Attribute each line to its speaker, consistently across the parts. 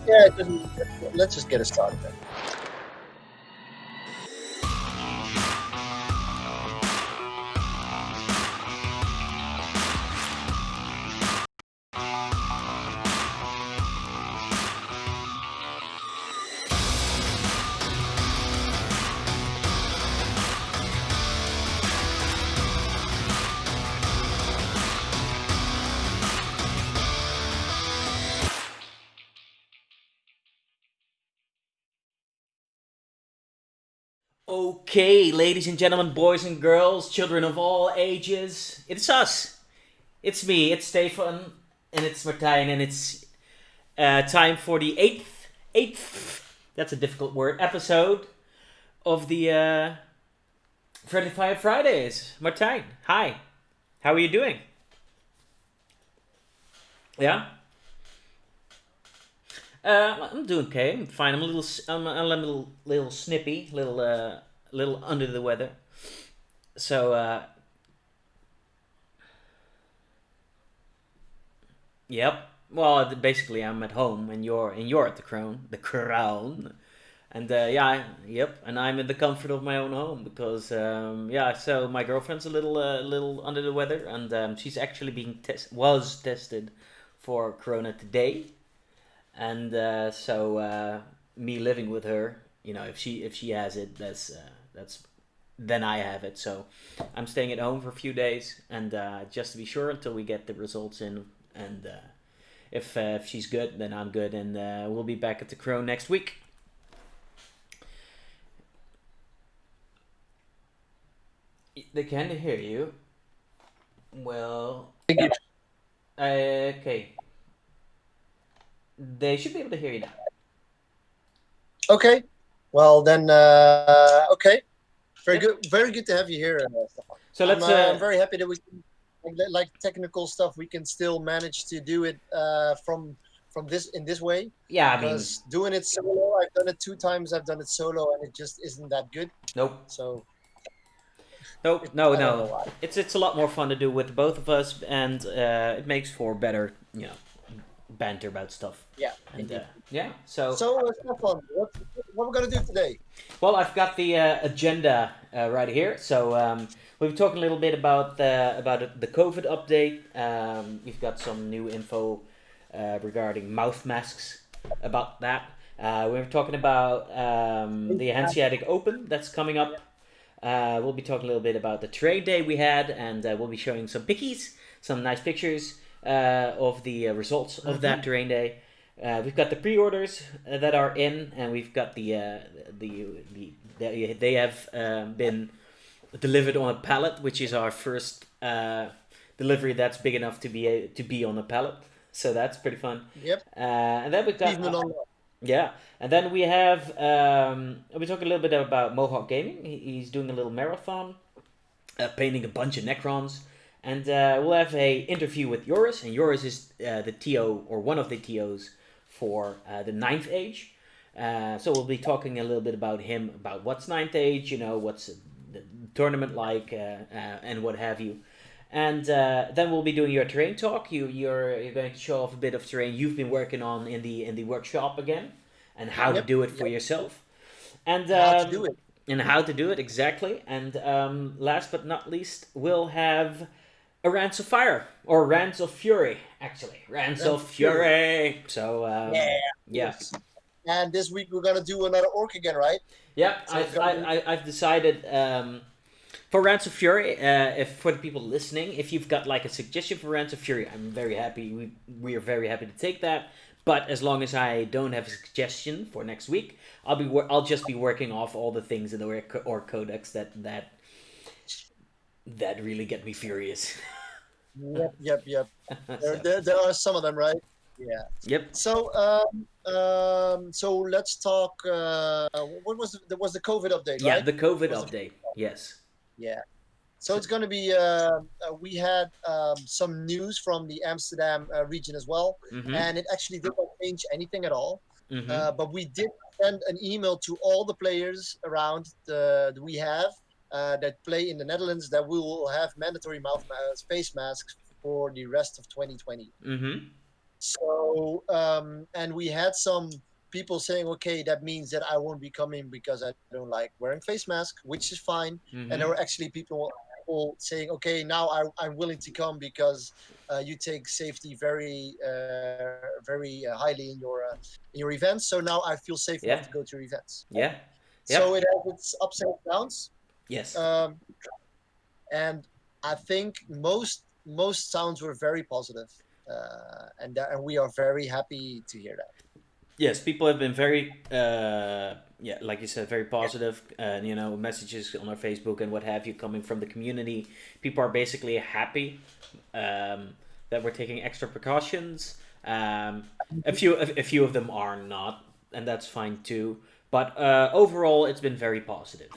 Speaker 1: Yeah, let's just get it started then.
Speaker 2: Okay, ladies and gentlemen, boys and girls, children of all ages, it's us. It's me, it's Stefan, and it's Martijn, and it's time for the that's a difficult word, episode of the Friendly Fire Fridays. Martijn, hi. How are you doing? Yeah? I'm doing okay. I'm fine. I'm a little snippy, little under the weather. So, yep. Well, basically, I'm at home, and you're at the crown, and yep. And I'm in the comfort of my own home because yeah. So my girlfriend's a little under the weather, and she's actually was tested for corona today, and me living with her, if she has it, that's then I have it. So I'm staying at home for a few days, and just to be sure until we get the results in, and if she's good, then I'm good, and we'll be back at the Crow next week. They can hear you. Well,
Speaker 1: Thank you.
Speaker 2: okay. They should be able to hear you now.
Speaker 1: Okay. Well then, okay.
Speaker 2: Yep.
Speaker 1: Very good to have you here, Stefan.
Speaker 2: So let's
Speaker 1: I'm very happy that we can, like technical stuff, we can still manage to do it from this in this way.
Speaker 2: yeah. I mean,
Speaker 1: Because doing it solo, I've done it 2 times. I've done it solo, and it just isn't that good.
Speaker 2: nope.
Speaker 1: So
Speaker 2: Nope, no,
Speaker 1: I don't know
Speaker 2: no.
Speaker 1: why.
Speaker 2: It's a lot more fun to do with both of us, and it makes for better, banter about stuff.
Speaker 1: Yeah,
Speaker 2: And
Speaker 1: indeed.
Speaker 2: yeah, so
Speaker 1: So Stefan, what we're gonna do today?
Speaker 2: well, I've got the agenda right here. So we've been talking a little bit about the COVID update. We've got some new info regarding mouth masks about that. We were talking about the Hanseatic Open that's coming up. We'll be talking a little bit about the trade day we had, and we'll be showing some pickies, some nice pictures of the results of that
Speaker 1: Mm-hmm.
Speaker 2: terrain day. We've got the pre-orders that are in, and we've got they have been delivered on a pallet, which is our first delivery that's big enough to be on a pallet. So that's pretty fun.
Speaker 1: Yep.
Speaker 2: And then we've got
Speaker 1: Achievement on
Speaker 2: yeah, and then we have we talk a little bit about Mohawk Gaming. He's doing a little marathon, painting a bunch of Necrons, and we'll have a interview with Joris, and Joris is the TO or one of the TOs for the Ninth Age. So we'll be talking a little bit about him, about what's Ninth Age, what's the tournament like, and what have you. And then we'll be doing your terrain talk. You're going to show off a bit of terrain you've been working on in the workshop again, and how to
Speaker 1: Yep.
Speaker 2: do it for
Speaker 1: Yep.
Speaker 2: yourself, and
Speaker 1: How to do it.
Speaker 2: how to do it exactly. And last but not least, we'll have a Rants of Fire or Rants of Fury, actually, Rants
Speaker 1: That's
Speaker 2: of
Speaker 1: true.
Speaker 2: Fury. So
Speaker 1: Yeah.
Speaker 2: yeah,
Speaker 1: Yes. And this week we're gonna do another orc again, right?
Speaker 2: yeah.
Speaker 1: So it's
Speaker 2: I've
Speaker 1: gonna
Speaker 2: I,
Speaker 1: be.
Speaker 2: I, I've decided. For Rants of Fury, if for the people listening, if you've got like a suggestion for Rants of Fury, I'm very happy. We are very happy to take that. But as long as I don't have a suggestion for next week, I'll just be working off all the things in the or codex that really get me furious.
Speaker 1: Yep. Yep. Yep. There,
Speaker 2: So
Speaker 1: there, there are some of them, right? Yeah.
Speaker 2: yep,
Speaker 1: So let's talk. What was there was the COVID update,
Speaker 2: yeah,
Speaker 1: right?
Speaker 2: the COVID
Speaker 1: Was the
Speaker 2: update. Yes.
Speaker 1: Yeah. So
Speaker 2: So,
Speaker 1: it's going to be. We had some news from the Amsterdam region as well,
Speaker 2: mm-hmm,
Speaker 1: and it actually did not change anything at all.
Speaker 2: mm-hmm,
Speaker 1: But we did send an email to all the players around that we have that play in the Netherlands that we will have mandatory face masks for the rest of 2020.
Speaker 2: mm-hmm.
Speaker 1: So and we had some people saying, okay, that means that I won't be coming because I don't like wearing face mask, which is fine. And there
Speaker 2: Hmm.
Speaker 1: were actually people saying, okay, now I'm willing to come because you take safety very highly in your events. So now I feel safe enough
Speaker 2: Yeah.
Speaker 1: to go to your events.
Speaker 2: Yeah.
Speaker 1: So
Speaker 2: Yep.
Speaker 1: it has its ups and downs.
Speaker 2: Yes.
Speaker 1: Um, and I think most sounds were very positive, and we are very happy to hear that.
Speaker 2: Yes, people have been very, yeah, like you said, very positive. You know, messages on our Facebook and what have you coming from the community. People are basically happy that we're taking extra precautions. A few of them are not, and that's fine too. But overall, it's been very positive.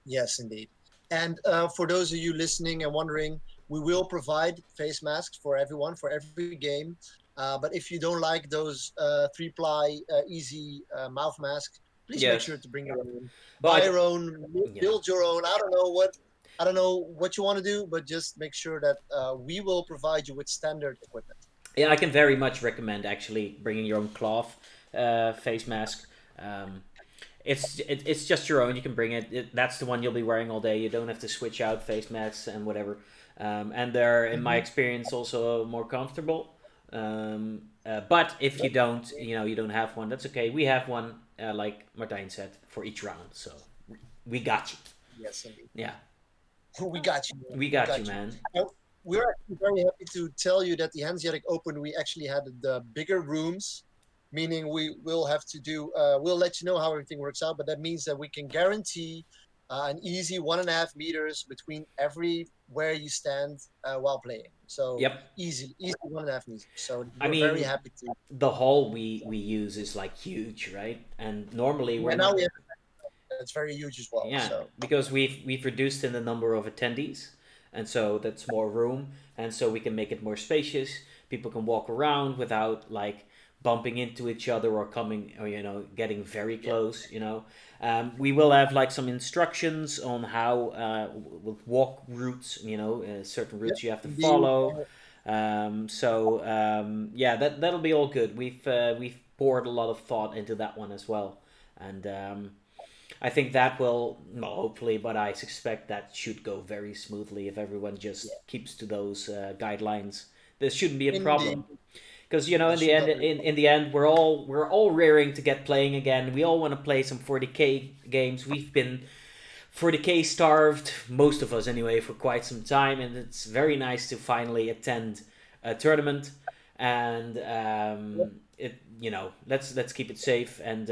Speaker 1: Yes, indeed. And for those of you listening and wondering, we will provide face masks for everyone for every game. But if you don't like those three-ply easy mouth masks, please make
Speaker 2: Yes.
Speaker 1: sure to bring your own,
Speaker 2: Well,
Speaker 1: buy your own,
Speaker 2: yeah.
Speaker 1: build your own. I don't know what you want to do, but just make sure that we will provide you with standard equipment.
Speaker 2: Yeah, I can very much recommend actually bringing your own cloth face mask. Um, it's just your own. You can bring it. That's the one you'll be wearing all day. You don't have to switch out face masks and whatever. And they're, in my
Speaker 1: Mhm.
Speaker 2: experience, also more comfortable. But if you
Speaker 1: Yep.
Speaker 2: don't, you don't have one. That's okay. We have one, like Martijn said, for each round. So we got you.
Speaker 1: Yes, indeed.
Speaker 2: Yeah,
Speaker 1: We got you. Man.
Speaker 2: we
Speaker 1: We
Speaker 2: got you,
Speaker 1: got you.
Speaker 2: man.
Speaker 1: Now, we're actually very happy to tell you that the Hanseatic Open, we actually had the bigger rooms, meaning we will have to do, we'll let you know how everything works out, but that means that we can guarantee an easy 1.5 meters between everywhere you stand while playing. So
Speaker 2: Yep.
Speaker 1: easy 1.5 meters. So
Speaker 2: I
Speaker 1: we're very
Speaker 2: mean,
Speaker 1: happy to.
Speaker 2: the hall we use is like huge, right? And normally we're
Speaker 1: Yeah, now
Speaker 2: not.
Speaker 1: we have that's very huge as well.
Speaker 2: Yeah,
Speaker 1: So
Speaker 2: because we've reduced in the number of attendees, and so that's more room, and so we can make it more spacious. People can walk around without like bumping into each other or coming or getting very
Speaker 1: yeah,
Speaker 2: close. We will have like some instructions on how with walk routes. Certain
Speaker 1: yep,
Speaker 2: routes you have to
Speaker 1: indeed.
Speaker 2: follow. Yeah, that'll be all good. We've poured a lot of thought into that one as well, and I think that will, well, hopefully, but I suspect that should go very smoothly if everyone
Speaker 1: Yeah,
Speaker 2: just keeps to those guidelines. There shouldn't be a
Speaker 1: indeed.
Speaker 2: problem because
Speaker 1: There
Speaker 2: in the
Speaker 1: should
Speaker 2: end,
Speaker 1: not be.
Speaker 2: in the end, we're all raring to get playing again. We all want to play some 40k games. We've been 40k starved, most of us anyway, for quite some time, and it's very nice to finally attend a tournament. And let's keep it safe, and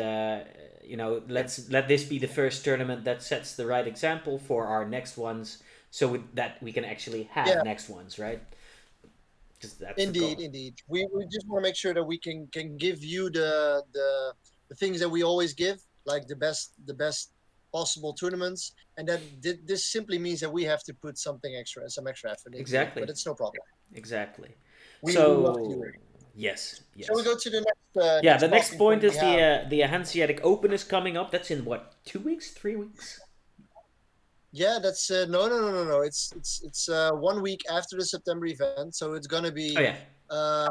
Speaker 2: let's let this be the first tournament that sets the right example for our next ones, so that we can actually have
Speaker 1: Yeah,
Speaker 2: next ones, right? Because that's the
Speaker 1: indeed,
Speaker 2: goal.
Speaker 1: indeed. We just want to make sure that we can give you the things that we always give, like the best possible tournaments, and that this simply means that we have to put some extra effort into it, but
Speaker 2: Exactly,
Speaker 1: it's no problem.
Speaker 2: exactly.
Speaker 1: We love to do
Speaker 2: So
Speaker 1: it.
Speaker 2: yes,
Speaker 1: Shall we
Speaker 2: yes.
Speaker 1: go to the next
Speaker 2: Yeah,
Speaker 1: next
Speaker 2: the next
Speaker 1: talking
Speaker 2: point
Speaker 1: point we
Speaker 2: is
Speaker 1: have?
Speaker 2: the Hanseatic Open is coming up. That's in what, 2 weeks, 3 weeks?
Speaker 1: Yeah, that's no. It's 1 week after the September event, so
Speaker 2: Oh yeah,
Speaker 1: uh,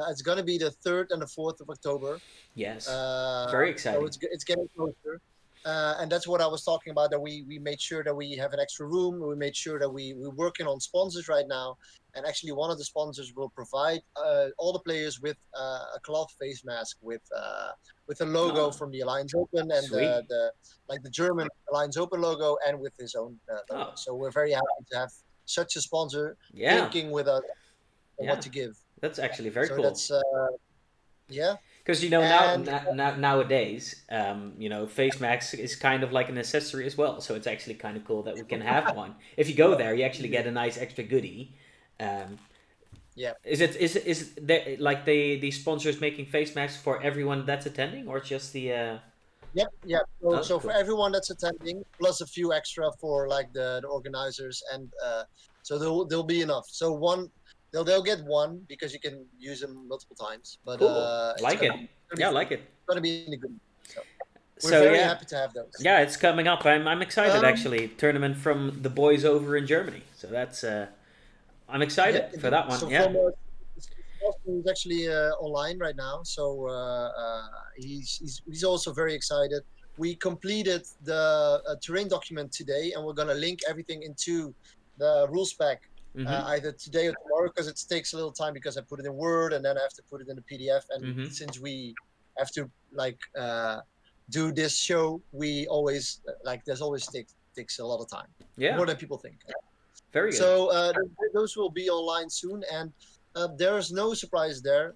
Speaker 1: it's gonna be the 3rd and the 4th of October.
Speaker 2: yes,
Speaker 1: Uh,
Speaker 2: very
Speaker 1: so
Speaker 2: exciting.
Speaker 1: it's getting closer, and that's what I was talking about. That we made sure that we have an extra room. We made sure that we're working on sponsors right now, and actually one of the sponsors will provide all the players with a cloth face mask with a logo
Speaker 2: Oh,
Speaker 1: from the Alliance Open and
Speaker 2: sweet.
Speaker 1: the like the German Alliance Open logo and with his own logo.
Speaker 2: Oh,
Speaker 1: So we're very happy to have such a sponsor
Speaker 2: yeah,
Speaker 1: thinking with us on what
Speaker 2: yeah.
Speaker 1: to give.
Speaker 2: That's actually very
Speaker 1: So
Speaker 2: cool.
Speaker 1: that's yeah,
Speaker 2: Because
Speaker 1: and
Speaker 2: nowadays, face mask is kind of like an accessory as well. So it's actually kind of cool that we can have one. If you go there, you actually get a nice extra goodie. Um,
Speaker 1: yeah.
Speaker 2: is there, like the sponsors making face masks for everyone that's attending, or just the?
Speaker 1: Yep, yep. So,
Speaker 2: Oh,
Speaker 1: so for
Speaker 2: cool.
Speaker 1: everyone that's attending, plus a few extra for like the organizers, and so there'll be enough. So they'll get one because you can use them multiple times, but
Speaker 2: Cool.
Speaker 1: it's
Speaker 2: Like it.
Speaker 1: gonna be
Speaker 2: Yeah, I
Speaker 1: free.
Speaker 2: like it.
Speaker 1: Gonna be in the good. So we're
Speaker 2: So
Speaker 1: very
Speaker 2: yeah,
Speaker 1: happy to have those.
Speaker 2: yeah, it's coming up. I'm excited
Speaker 1: Um,
Speaker 2: actually. Tournament from the boys over in Germany. So that's I'm
Speaker 1: yeah,
Speaker 2: excited for
Speaker 1: indeed.
Speaker 2: that one.
Speaker 1: So
Speaker 2: Yeah.
Speaker 1: Austin is actually online right now, so he's also very excited. We completed the terrain document today, and we're gonna link everything into the rules pack
Speaker 2: Mm-hmm.
Speaker 1: either today or tomorrow because it takes a little time because I put it in Word and then I have to put it in the PDF. And
Speaker 2: Mm-hmm.
Speaker 1: since we have to like do this show, we always like there's always takes a lot of time,
Speaker 2: Yeah.
Speaker 1: more than people think.
Speaker 2: Very good.
Speaker 1: So those will be online soon, and there's no surprise there.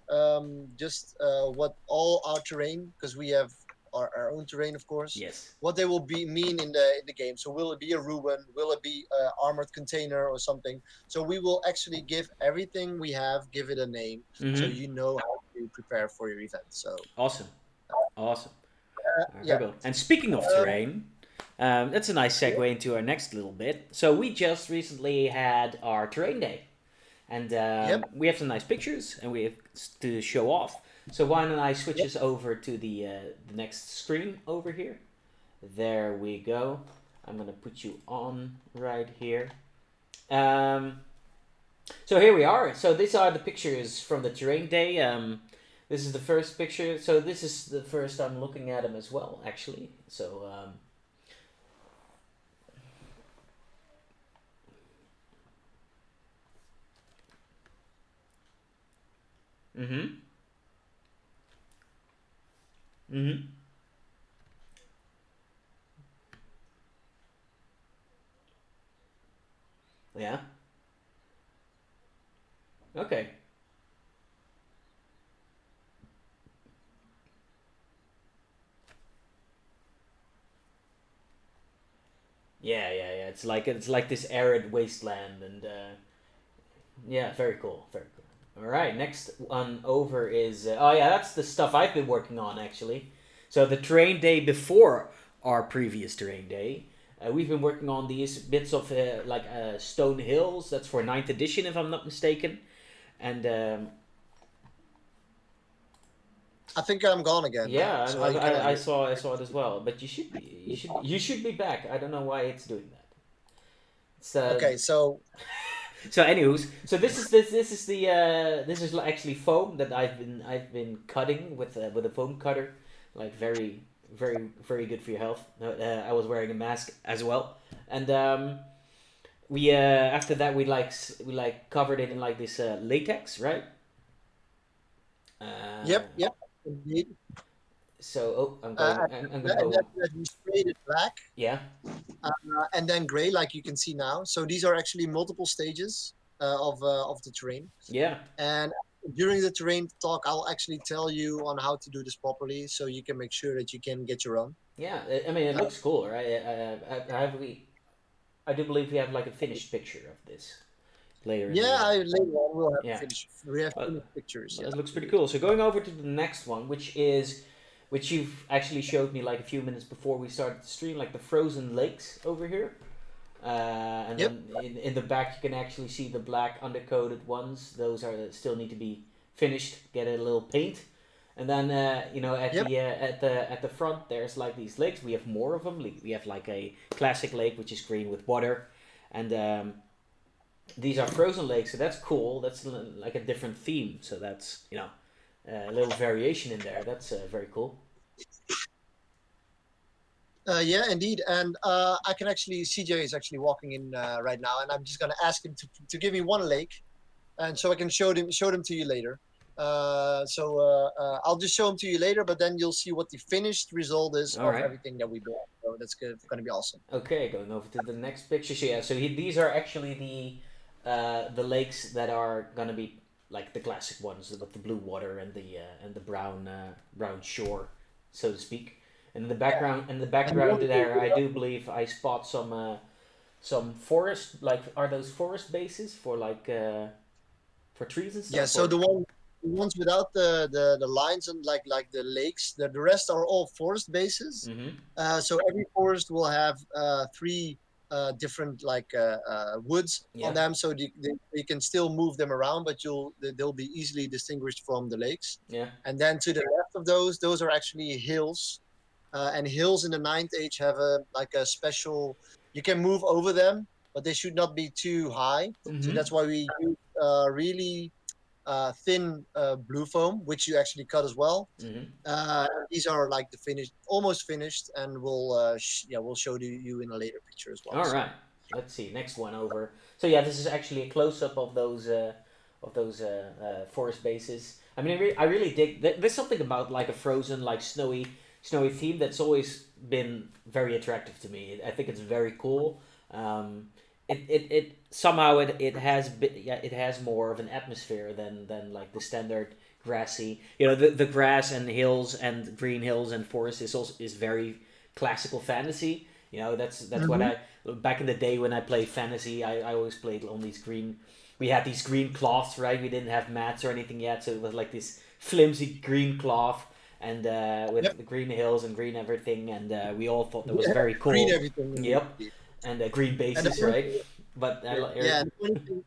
Speaker 1: Just what all our terrain, because we have our own terrain, of course.
Speaker 2: Yes.
Speaker 1: What they will be mean in the game. So will it be a ruin? Will it be an armored container or something? So we will actually give everything we have, give it a name, so
Speaker 2: Mm-hmm.
Speaker 1: you know how to prepare for your event. So
Speaker 2: Awesome. Awesome.
Speaker 1: yeah,
Speaker 2: Very cool. And speaking of
Speaker 1: um,
Speaker 2: terrain, that's a nice segue into our next little bit. So we just recently had our terrain day, and
Speaker 1: yep.
Speaker 2: we have some nice pictures, and we have to show off. So why don't I switch
Speaker 1: Yep.
Speaker 2: us over to the next screen over here? There we go. I'm gonna put you on right here. Um, so here we are. So these are the pictures from the terrain day. This is the first picture. So this is the first I'm looking at them as well, actually. So mm-hmm. Mm-hmm. Yeah. Okay. Yeah. It's like this arid wasteland, and yeah, very cool, very cool. All right, next one over is oh yeah, that's the stuff I've been working on actually. So the terrain day before our previous terrain day, we've been working on these bits of stone hills. That's for ninth edition, if I'm not mistaken, and
Speaker 1: I think I'm gone again.
Speaker 2: yeah,
Speaker 1: So you cannot
Speaker 2: I
Speaker 1: hear.
Speaker 2: saw it as well. But you should be back. I don't know why it's doing that. It's
Speaker 1: Okay, so
Speaker 2: so anywho's so this is the this is actually foam that I've been cutting with a foam cutter, like very good for your health. I was wearing a mask as well, and we after that we covered it in like this latex, right? Uh,
Speaker 1: yep, indeed.
Speaker 2: so oh,
Speaker 1: Uh,
Speaker 2: I'm gonna
Speaker 1: and
Speaker 2: go.
Speaker 1: then we sprayed it black
Speaker 2: Yeah.
Speaker 1: and then gray, like you can see now. So these are actually multiple stages of the terrain.
Speaker 2: Yeah.
Speaker 1: And during the terrain talk, I'll actually tell you on how to do this properly, so you can make sure that you can get your own.
Speaker 2: Yeah. I mean, it
Speaker 1: Uh,
Speaker 2: looks cool, right? I do believe we have like a finished picture of this later in
Speaker 1: yeah,
Speaker 2: the
Speaker 1: later on we'll have
Speaker 2: yeah.
Speaker 1: finish. We have
Speaker 2: But,
Speaker 1: finished pictures.
Speaker 2: but
Speaker 1: Yes,
Speaker 2: it looks pretty
Speaker 1: indeed.
Speaker 2: cool. So going over to the next one, which you've actually showed me like a few minutes before we started the stream, like the frozen lakes over here. And
Speaker 1: Yep.
Speaker 2: then in the back you can actually see the black undercoated ones. Those are still need to be finished. Get a little paint, and then at
Speaker 1: Yep.
Speaker 2: the front there's like these lakes. We have more of them. We have like a classic lake which is green with water, and these are frozen lakes. So that's cool. That's like a different theme. So that's a little variation in there. That's very cool.
Speaker 1: Yeah, indeed. And I can actually CJ is actually walking in right now, and I'm just gonna ask him to give me one lake, and so I can show them to you later. I'll just show them to you later, but then you'll see what the finished result is
Speaker 2: All
Speaker 1: of
Speaker 2: right.
Speaker 1: everything that we built. So that's gonna be awesome.
Speaker 2: Okay, going over to the next picture. So yeah, these are actually the lakes that are gonna be like the classic ones with the blue water and the brown shore, so to speak. And in the
Speaker 1: And the
Speaker 2: background
Speaker 1: only thing
Speaker 2: there, I do believe I spot some forest. Like, are those forest bases for like for trees and
Speaker 1: Yeah,
Speaker 2: stuff?
Speaker 1: so
Speaker 2: Or
Speaker 1: the ones without the lines and like the lakes, the rest are all forest bases.
Speaker 2: mm-hmm.
Speaker 1: So every forest will have three different woods on
Speaker 2: Yeah,
Speaker 1: them, so they can still move them around, but they'll be easily distinguished from the lakes.
Speaker 2: yeah,
Speaker 1: And then to the left of those are actually hills, and hills in the ninth age have a special. You can move over them, but they should not be too high. So
Speaker 2: mm-hmm.
Speaker 1: that's why we use really. thin blue foam, which you actually cut as well.
Speaker 2: Hmm.
Speaker 1: These are like the finished, almost finished, and we'll show you in a later picture as well.
Speaker 2: All
Speaker 1: So
Speaker 2: right. Let's see. Next one over. So yeah, this is actually a close up of those forest bases. I mean, I really dig. There's something about like a frozen, like snowy theme that's always been very attractive to me. I think it's very cool. It somehow it has more of an atmosphere than like the standard grassy. You know, the grass and hills and green hills and forest is very classical fantasy. You know, that's what
Speaker 1: Mhm.
Speaker 2: I back in the day when I played fantasy. I always played on these green. We had these green cloths, right? We didn't have mats or anything yet, so it was like this flimsy green cloth and
Speaker 1: Yep.
Speaker 2: with the green hills and green everything, and we all thought that was
Speaker 1: Yeah,
Speaker 2: very
Speaker 1: green
Speaker 2: cool.
Speaker 1: everything.
Speaker 2: Yep, and green
Speaker 1: And the
Speaker 2: bases,
Speaker 1: funny
Speaker 2: right?
Speaker 1: thing,
Speaker 2: But
Speaker 1: yeah, and the funny thing,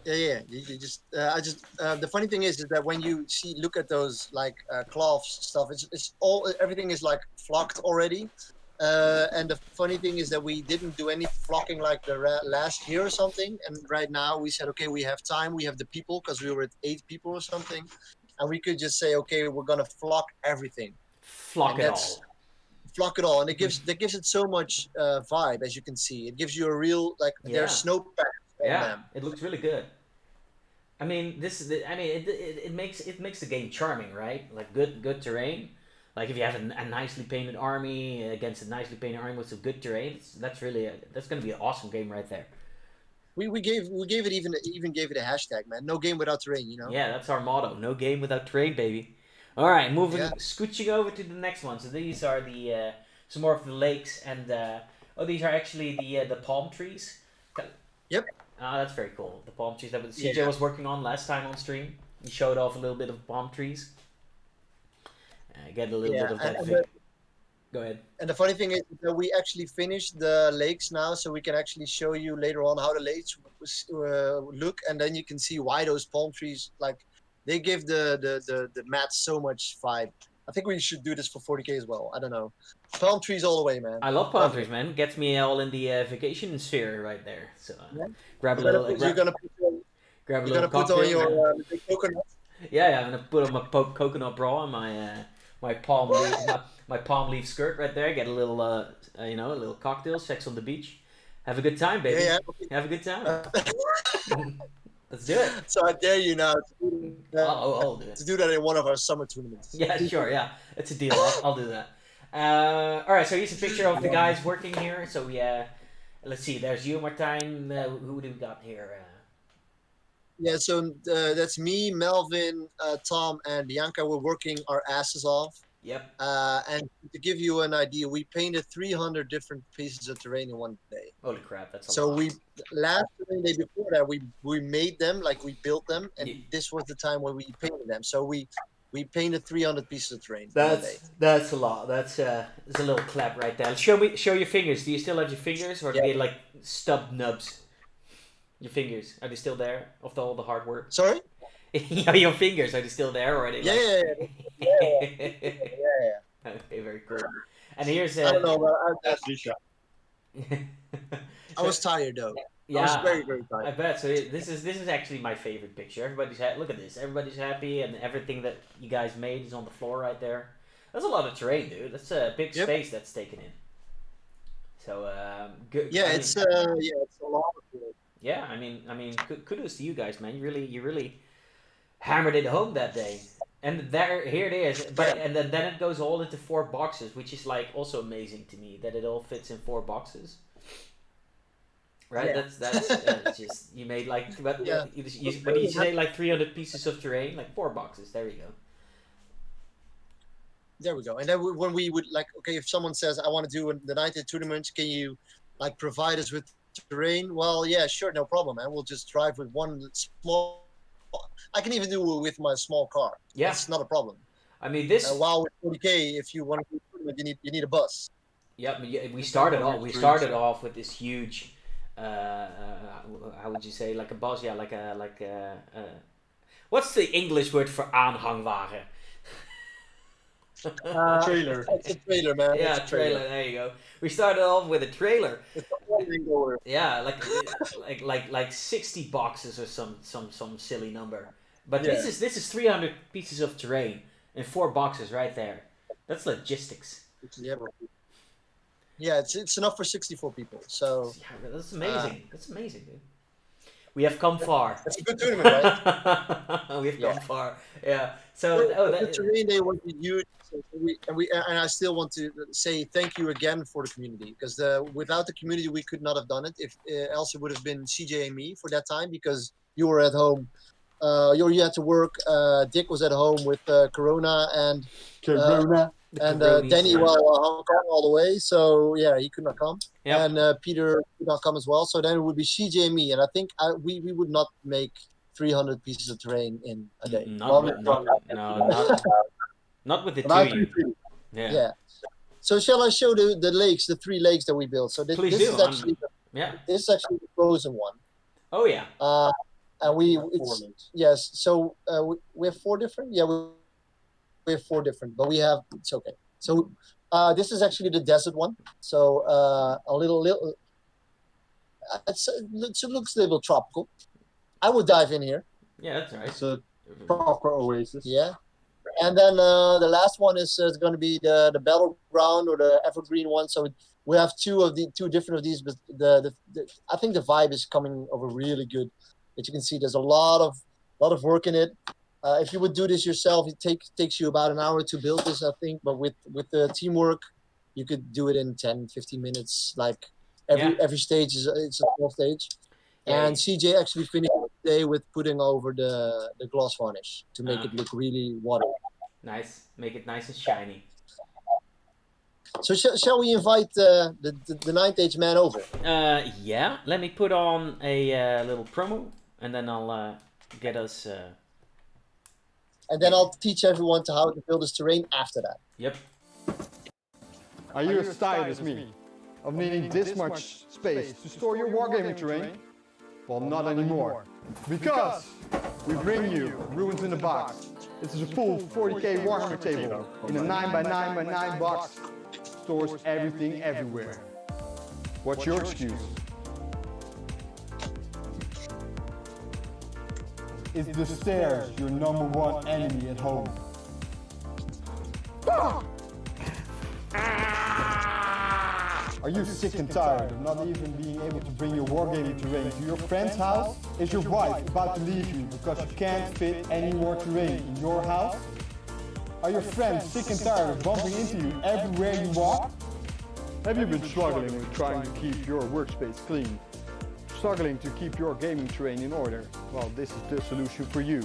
Speaker 1: yeah. You just, I just, the funny thing is that when you look at those like cloths stuff, it's all everything is like flocked already. And the funny thing is that we didn't do any flocking like the last year or something. And right now we said, okay, we have time, we have the people because we were at 8 people or something, and we could just say, okay, we're gonna flock everything,
Speaker 2: flock
Speaker 1: and
Speaker 2: it
Speaker 1: that's
Speaker 2: all.
Speaker 1: flock it all, and that gives it so much vibe, as you can see. It gives you a real like there's
Speaker 2: Yeah,
Speaker 1: snowpacks on
Speaker 2: yeah,
Speaker 1: them.
Speaker 2: it looks really good. I mean, I mean, it makes the game charming, right? Like good terrain. Like if you have a nicely painted army against a nicely painted army with some good terrain, that's really that's gonna be an awesome game right there.
Speaker 1: We gave it even gave it a hashtag, man. No game without terrain, you know.
Speaker 2: Yeah, that's our motto. No game without terrain, baby. All right,
Speaker 1: Yeah.
Speaker 2: moving, scooching over to the next one. So these are the some more of the lakes, and oh, these are actually the palm trees.
Speaker 1: Yep.
Speaker 2: Ah, that's very cool. The palm trees that CJ
Speaker 1: Yeah.
Speaker 2: was working on last time on stream. He showed off a little bit of palm trees. Get a little bit
Speaker 1: Yeah.
Speaker 2: of that. Go ahead.
Speaker 1: And the funny thing is that we actually finished the lakes now, so we can actually show you later on how the lakes look, and then you can see why those palm trees like they give the mats so much vibe. I think we should do this for 40K as well. I don't know. Palm trees all the way, man.
Speaker 2: I love palm
Speaker 1: Love
Speaker 2: trees,
Speaker 1: it.
Speaker 2: man. Gets me all in the vacation sphere right there. So
Speaker 1: Yeah.
Speaker 2: grab a little, grab a
Speaker 1: You're
Speaker 2: little
Speaker 1: gonna put on
Speaker 2: cocktail.
Speaker 1: your
Speaker 2: Man.
Speaker 1: big coconut.
Speaker 2: Yeah, yeah, I'm gonna put on my coconut bra and my palm leaf my palm leaf skirt right there. Get a little you know, a little cocktail, sex on the beach. Have a good time, baby.
Speaker 1: Yeah,
Speaker 2: Have a good time.
Speaker 1: yeah.
Speaker 2: Let's do it.
Speaker 1: So I dare you now
Speaker 2: I'll do it.
Speaker 1: to do that in one of our summer tournaments.
Speaker 2: Yeah, sure. Yeah, it's a deal. I'll do that. All right. So here's a picture of the guys working here. So yeah, let's see. There's you, Martijn. Who do we got here?
Speaker 1: Yeah, so that's me, Melvin, Tom, and Bianca. We're working our asses off.
Speaker 2: Yep.
Speaker 1: And to give you an idea, we painted 300 different pieces of terrain in one day.
Speaker 2: Holy crap, that's a
Speaker 1: So
Speaker 2: lot.
Speaker 1: we last terrain day before that we made them, like we built them, and
Speaker 2: Ye-
Speaker 1: this was the time when we painted them. So we painted 300 pieces of terrain in one day.
Speaker 2: That's a lot. That's a little clap right there. Show your fingers. Do you still have your fingers, or are
Speaker 1: Yeah.
Speaker 2: they like stub nubs? Your fingers, are they still there after all the hard work?
Speaker 1: Sorry?
Speaker 2: Yeah, your fingers, are they still there, or are they
Speaker 1: Yeah,
Speaker 2: like?
Speaker 1: yeah, yeah.
Speaker 2: Okay, very cool. And here's
Speaker 1: I don't know, but
Speaker 3: That's Risha.
Speaker 1: I was tired though. I
Speaker 2: yeah,
Speaker 1: was very, very
Speaker 2: I
Speaker 1: tired.
Speaker 2: bet. So this is actually my favorite picture. Look at this. Everybody's happy, and everything that you guys made is on the floor right there. That's a lot of terrain, dude. That's a big
Speaker 1: Yep.
Speaker 2: space that's taken in. So good.
Speaker 1: Yeah,
Speaker 2: I mean,
Speaker 1: it's a lot of work.
Speaker 2: yeah. I mean, kudos to you guys, man. You really hammered it home that day. And here it is. But
Speaker 1: Yeah.
Speaker 2: and then it goes all into 4 boxes, which is like also amazing to me that it all fits in 4 boxes. Right,
Speaker 1: Yeah.
Speaker 2: that's it's just you made like what
Speaker 1: Yeah.
Speaker 2: what did you say, like 300 pieces of terrain, like 4 boxes. There you go.
Speaker 1: There we go. And then when we would like, okay, if someone says, I want to do the night tournament, can you like provide us with terrain? Well, yeah, sure, no problem, man. We'll just drive with one small. I can even do it with my small car.
Speaker 2: Yeah,
Speaker 1: It's not a problem.
Speaker 2: I mean this.
Speaker 1: While with 40K, if you want to do a tournament, you need a bus.
Speaker 2: Yep, we
Speaker 3: Streets.
Speaker 2: started off with this huge. How would you say, like a bus? Yeah, like a. What's the English word for aanhangwagen?
Speaker 3: Trailer.
Speaker 1: It's a trailer, man.
Speaker 2: Yeah,
Speaker 1: It's a
Speaker 2: trailer. There you go. We started off with a trailer.
Speaker 1: It's a folding door.
Speaker 2: Yeah, like 60 boxes or some silly number. But
Speaker 1: Yeah.
Speaker 2: this is 300 pieces of terrain in 4 boxes right there. That's logistics.
Speaker 1: Yeah, yeah, it's enough for 64 people. So
Speaker 2: Yeah, that's amazing. That's amazing, dude. We have come far.
Speaker 1: it's a good tournament, right?
Speaker 2: We have
Speaker 1: Yeah.
Speaker 2: come far. Yeah. So
Speaker 1: The terrain day was huge. So and I still want to say thank you again for the community, because without the community we could not have done it. If else it would have been CJ and me for that time, because you were at home. You had to work. Dick was at home with Corona, and
Speaker 3: Corona.
Speaker 1: Danny, well, Hong Kong all the way. So yeah, he could not come.
Speaker 2: Yep.
Speaker 1: And Peter could not come as well. So then it would be CJ and me, and I think we would not make 300 pieces of terrain in a day.
Speaker 2: Not with the two of you. Yeah.
Speaker 1: Yeah. So shall I show the lakes, the 3 lakes that we built? So this
Speaker 2: Please
Speaker 1: is
Speaker 2: do.
Speaker 1: actually this is actually the frozen one.
Speaker 2: Oh yeah.
Speaker 1: And yes. So we have 4 different. Yeah, we have 4 different, but it's okay. So this is actually the desert one. So a little it looks a little tropical. I would dive in here.
Speaker 2: Yeah, that's right.
Speaker 3: It's a proper oasis.
Speaker 1: Yeah. And then the last one is going to be the battleground, or the evergreen one. So we have 2 different of these, but I think the vibe is coming over really good. As you can see, there's a lot of work in it. If you would do this yourself, it takes you about an hour to build this, I think. But with the teamwork, you could do it in 10, 15 minutes. Like every stage it's a small stage.
Speaker 2: Yeah.
Speaker 1: And CJ actually finished the day with putting over the gloss varnish to make it look really watery.
Speaker 2: Nice. Make it nice and shiny.
Speaker 1: So shall we invite the 9th Age man over?
Speaker 2: Yeah. Let me put on a little promo, and then I'll get us.
Speaker 1: And then I'll teach everyone how to build this terrain after that.
Speaker 2: Yep.
Speaker 3: Are you as tired as me of needing this much space to store your wargaming terrain? Well, not anymore. Because we bring you Ruins in a Box. This is a full 40k Warhammer table in a 9x9x9 box. Stores everything everywhere. What's your excuse? Is the stairs your #1 enemy at home? Are you sick and tired of not even being able to bring your wargaming terrain to your friend's house? Is your wife about to leave you because you can't fit any more terrain in your house? Are your friends sick and tired of bumping into you everywhere you walk? Have you been struggling with trying to keep your workspace clean? Struggling to keep your gaming terrain in order? Well, this is the solution for you.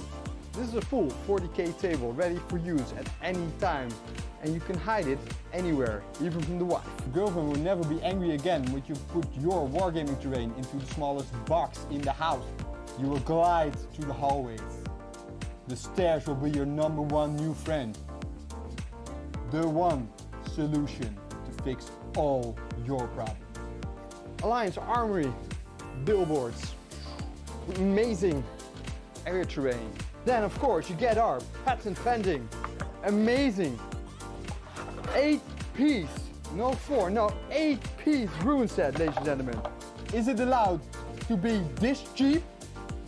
Speaker 3: This is a full 40k table ready for use at any time, and you can hide it anywhere, even from the wife. Your girlfriend will never be angry again when you put your wargaming terrain into the smallest box in the house. You will glide through the hallways. The stairs will be your #1 new friend. The one solution to fix all your problems. Alliance Armory, billboards, amazing area terrain. Then of course you get our patent pending, amazing 8-piece, no 4, no 8-piece rune set, ladies and gentlemen. Is it allowed to be this cheap?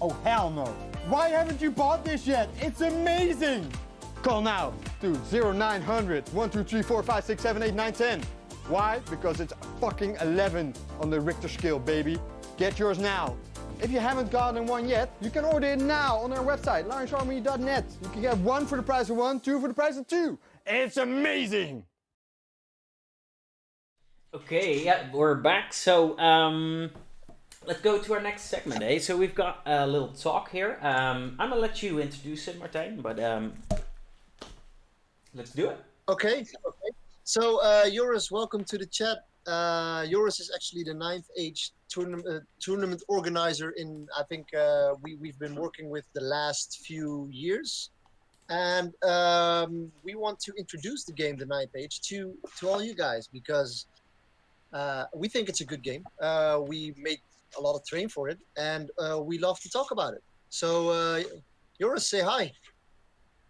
Speaker 3: Oh hell no. Why haven't you bought this yet? It's amazing! Call now to 0900 123 45 6 7 8 9 10. Why? Because it's fucking 11 on the Richter scale, baby. Get yours now. If you haven't gotten one yet, you can order it now on our website, alliancearmory.net. You can get 1 for the price of 1, 2 for the price of 2. It's amazing!
Speaker 2: Okay, yeah, we're back. So, let's go to our next segment, eh? So we've got a little talk here. I'm gonna let you introduce it, Martijn, but let's do it.
Speaker 1: Okay. So, Joris, welcome to the chat. Joris is actually the 9th Age tournament organizer in, I think, we've been working with the last few years. And we want to introduce the game, the 9th Age, to all you guys, because we think it's a good game. We made a lot of terrain for it, and we love to talk about it. So, Joris, say hi.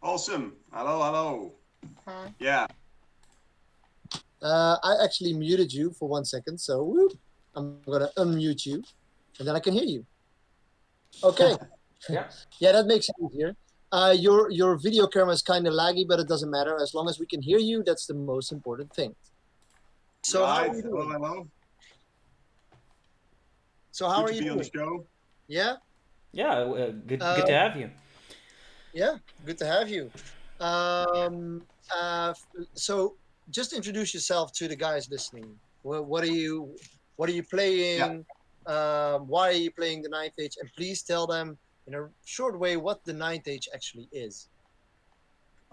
Speaker 4: Awesome. Hello.
Speaker 1: Hi.
Speaker 4: Yeah.
Speaker 1: I actually muted you for 1 second, so whoop, I'm gonna unmute you, and then I can hear you. Okay.
Speaker 2: Yeah.
Speaker 1: Yeah, that makes it easier. Your video camera is kind of laggy, but it doesn't matter. As long as we can hear you, that's the most important thing. So how
Speaker 4: Right.
Speaker 1: are you
Speaker 4: Hello,
Speaker 1: doing?
Speaker 4: hello.
Speaker 1: So how
Speaker 4: Good
Speaker 1: are
Speaker 4: to
Speaker 1: you
Speaker 4: be on the
Speaker 1: doing?
Speaker 4: show.
Speaker 1: Yeah,
Speaker 2: Yeah, good to have you.
Speaker 1: yeah, good to have you. Um, so just introduce yourself to the guys listening. What are you
Speaker 4: Yeah.
Speaker 1: playing? Why are you playing the Ninth Age? And please tell them in a short way what the Ninth Age actually is.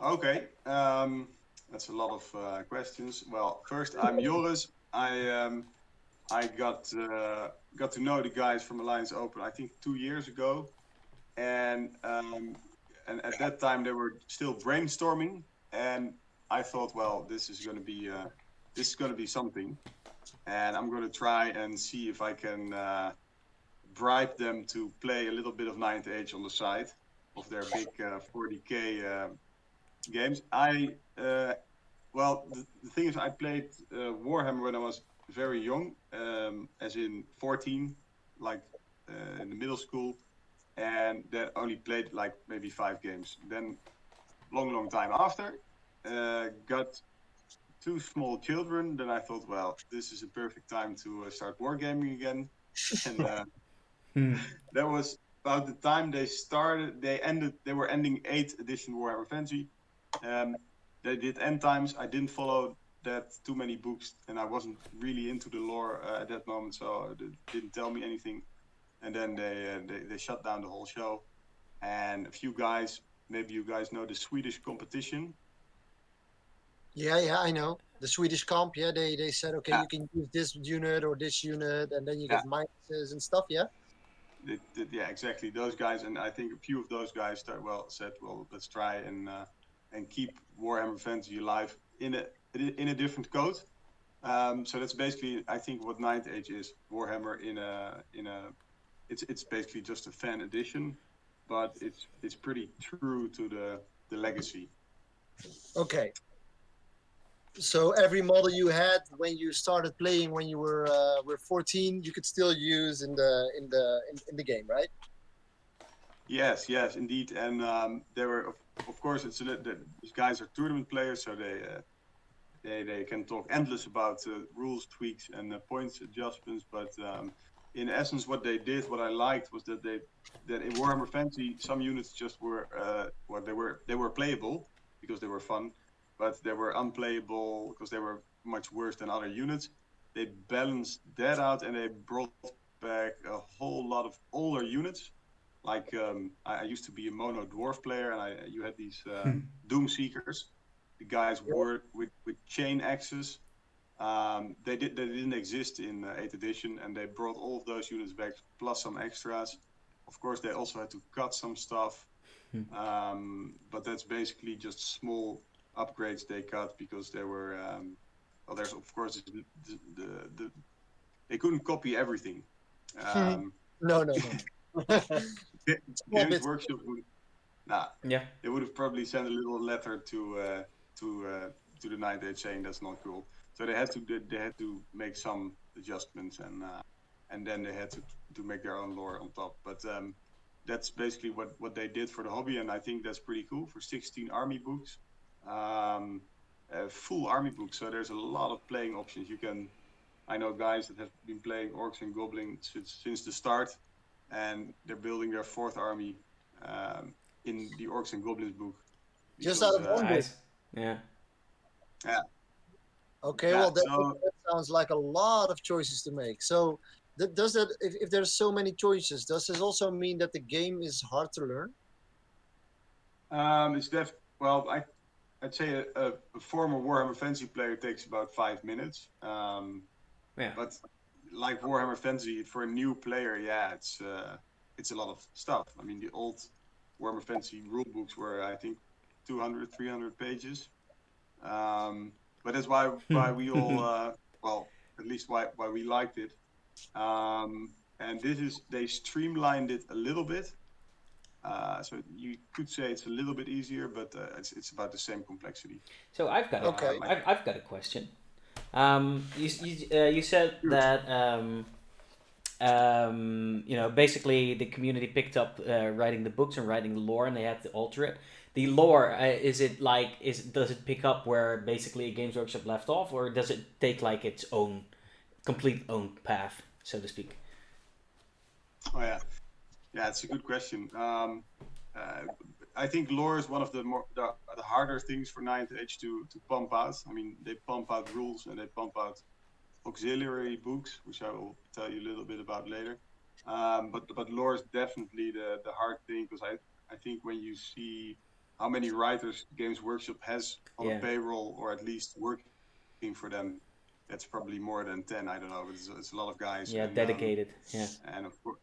Speaker 4: Okay. That's a lot of questions. Well, first, I'm Joris. I got to know the guys from Alliance Open, I think 2 years ago, and at that time they were still brainstorming, and I thought, well, this is going to be something, and I'm going to try and see if I can bribe them to play a little bit of Ninth Age on the side of their big 40K games. The thing is, I played Warhammer when I was very young, as in 14, like in the middle school, and then only played like maybe 5 games. Then, long time after, got 2 small children. Then I thought, well, this is a perfect time to start wargaming again, and
Speaker 2: Hmm.
Speaker 4: that was about the time they started. They were ending 8th edition Warhammer Fantasy. They did End Times. I didn't follow that too many books, and I wasn't really into the lore at that moment, so it didn't tell me anything. And then they shut down the whole show. And a few guys, maybe you guys know the Swedish competition.
Speaker 1: Yeah, I know. The Swedish comp, yeah, they said, okay,
Speaker 4: Yeah,
Speaker 1: you can use this unit or this unit, and then you
Speaker 4: yeah,
Speaker 1: get minuses and stuff, yeah?
Speaker 4: yeah, exactly. Those guys, and I think a few of those guys said, well, let's try and keep Warhammer Fantasy alive in a different code. So that's basically, I think, what Ninth Age is. Warhammer it's basically just a fan edition, but it's pretty true to the legacy.
Speaker 1: Okay. So every model you had when you started playing when you were 14, you could still use in the game, right?
Speaker 4: Yes, indeed. And they were, of course, these guys are tournament players, so they can talk endless about rules tweaks and points adjustments. But in essence, what they did, what I liked, was that in Warhammer Fantasy, some units just were they were playable because they were fun, but they were unplayable because they were much worse than other units. They balanced that out, and they brought back a whole lot of older units. Like I used to be a mono dwarf player, and you had these Doom Seekers. The guys were with chain axes. They didn't exist in 8th edition, and they brought all of those units back plus some extras. Of course, they also had to cut some stuff, but that's basically just small upgrades they cut because they were. Well, there's of course they couldn't copy everything.
Speaker 1: No. Small
Speaker 4: Games
Speaker 1: bits.
Speaker 4: Workshop would, nah,
Speaker 2: Yeah.
Speaker 4: they would have probably sent a little letter to the Ninth Age saying that's not cool. So they had to make some adjustments, and then they had to make their own lore on top. But that's basically what they did for the hobby, and I think that's pretty cool for 16 army books, full army books. So there's a lot of playing options. I know guys that have been playing Orcs and Goblins since the start, and they're building their 4th army in the Orcs and Goblins book.
Speaker 1: Just out of one book.
Speaker 2: Nice. Yeah.
Speaker 4: Yeah.
Speaker 1: Okay,
Speaker 4: Yeah,
Speaker 1: well, that
Speaker 4: so
Speaker 1: sounds like a lot of choices to make. So, does that, if there's so many choices, does this also mean that the game is hard to learn?
Speaker 4: it's well, I'd say a former Warhammer Fantasy player takes about 5 minutes.
Speaker 2: Yeah.
Speaker 4: But like Warhammer Fantasy, for a new player, yeah, it's a lot of stuff. I mean, the old Warhammer Fantasy rule books were, I think, 200, 300 pages. But that's why we all, well, at least why we liked it. And they streamlined it a little bit. So you could say it's a little bit easier, but it's about the same complexity.
Speaker 2: So I've got
Speaker 1: Okay.
Speaker 2: I've got a question. You said
Speaker 4: Shoot.
Speaker 2: that basically the community picked up writing the books and writing the lore, and they had to alter it. The lore, does it pick up where basically Games Workshop left off, or does it take like its own complete own path, so to speak?
Speaker 4: Oh yeah, it's a good question. I think lore is one of the harder things for Ninth Age to pump out. I mean, they pump out rules and they pump out auxiliary books, which I will tell you a little bit about later. But lore is definitely the hard thing, because I think when you see how many writers Games Workshop has on a payroll, or at least working for them, that's probably more than 10. I don't know. It's a lot of guys.
Speaker 2: Yeah, dedicated.
Speaker 4: And of course,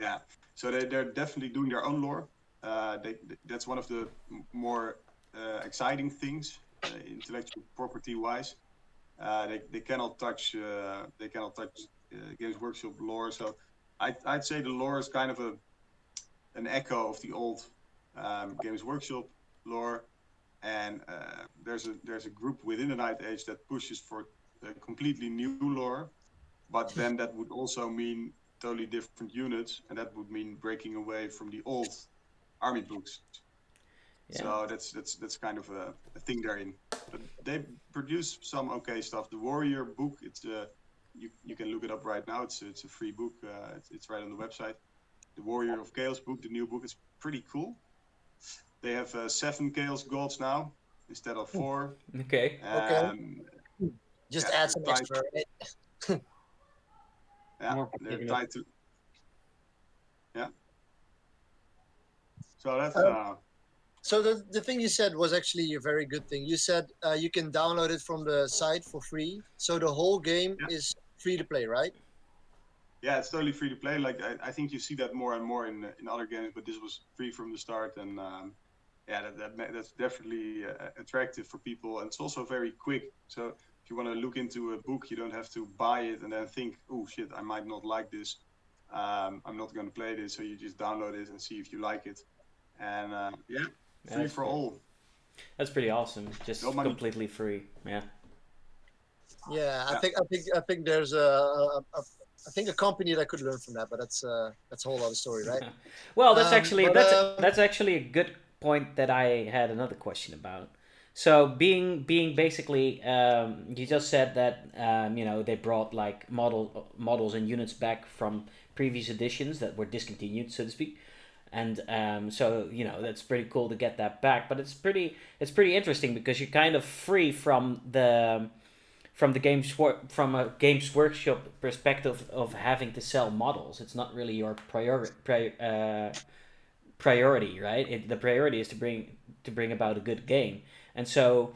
Speaker 4: yeah. So they're definitely doing their own lore. That's one of the more exciting things, intellectual property wise. They cannot touch Games Workshop lore. So I'd say the lore is kind of an echo of the old Games Workshop lore, and there's a group within the Night Age that pushes for a completely new lore, but then that would also mean totally different units, and that would mean breaking away from the old army books. Yeah. So that's kind of a thing they're in. But they produce some okay stuff. The Warrior book, it's you can look it up right now. It's a free book. It's right on the website. The Warrior of Chaos book, the new book, is pretty cool. They have 7 Chaos gods now instead of 4.
Speaker 2: Okay.
Speaker 1: Just add some extra. Right?
Speaker 4: Yeah, they're tied to. Yeah. So that's.
Speaker 1: So the thing you said was actually a very good thing. You said you can download it from the site for free. So the whole game is free to play, right?
Speaker 4: Yeah, it's totally free to play. Like I think you see that more and more in other games, but this was free from the start, and that's definitely attractive for people, and it's also very quick. So if you want to look into a book, you don't have to buy it and then think, oh shit, I might not like this. I'm not going to play this. So you just download it and see if you like it, and free for all.
Speaker 2: That's pretty awesome. Just completely free. Yeah.
Speaker 1: Yeah, I think there's I think a company that could learn from that, but that's a whole other story, right?
Speaker 2: Well, that's actually a good point that I had another question about. So being basically, you just said that they brought like models and units back from previous editions that were discontinued, so to speak, and so that's pretty cool to get that back. But it's pretty interesting because you're kind of free from a Games Workshop perspective of having to sell models. It's not really your priority, right? The priority is to bring about a good game, and so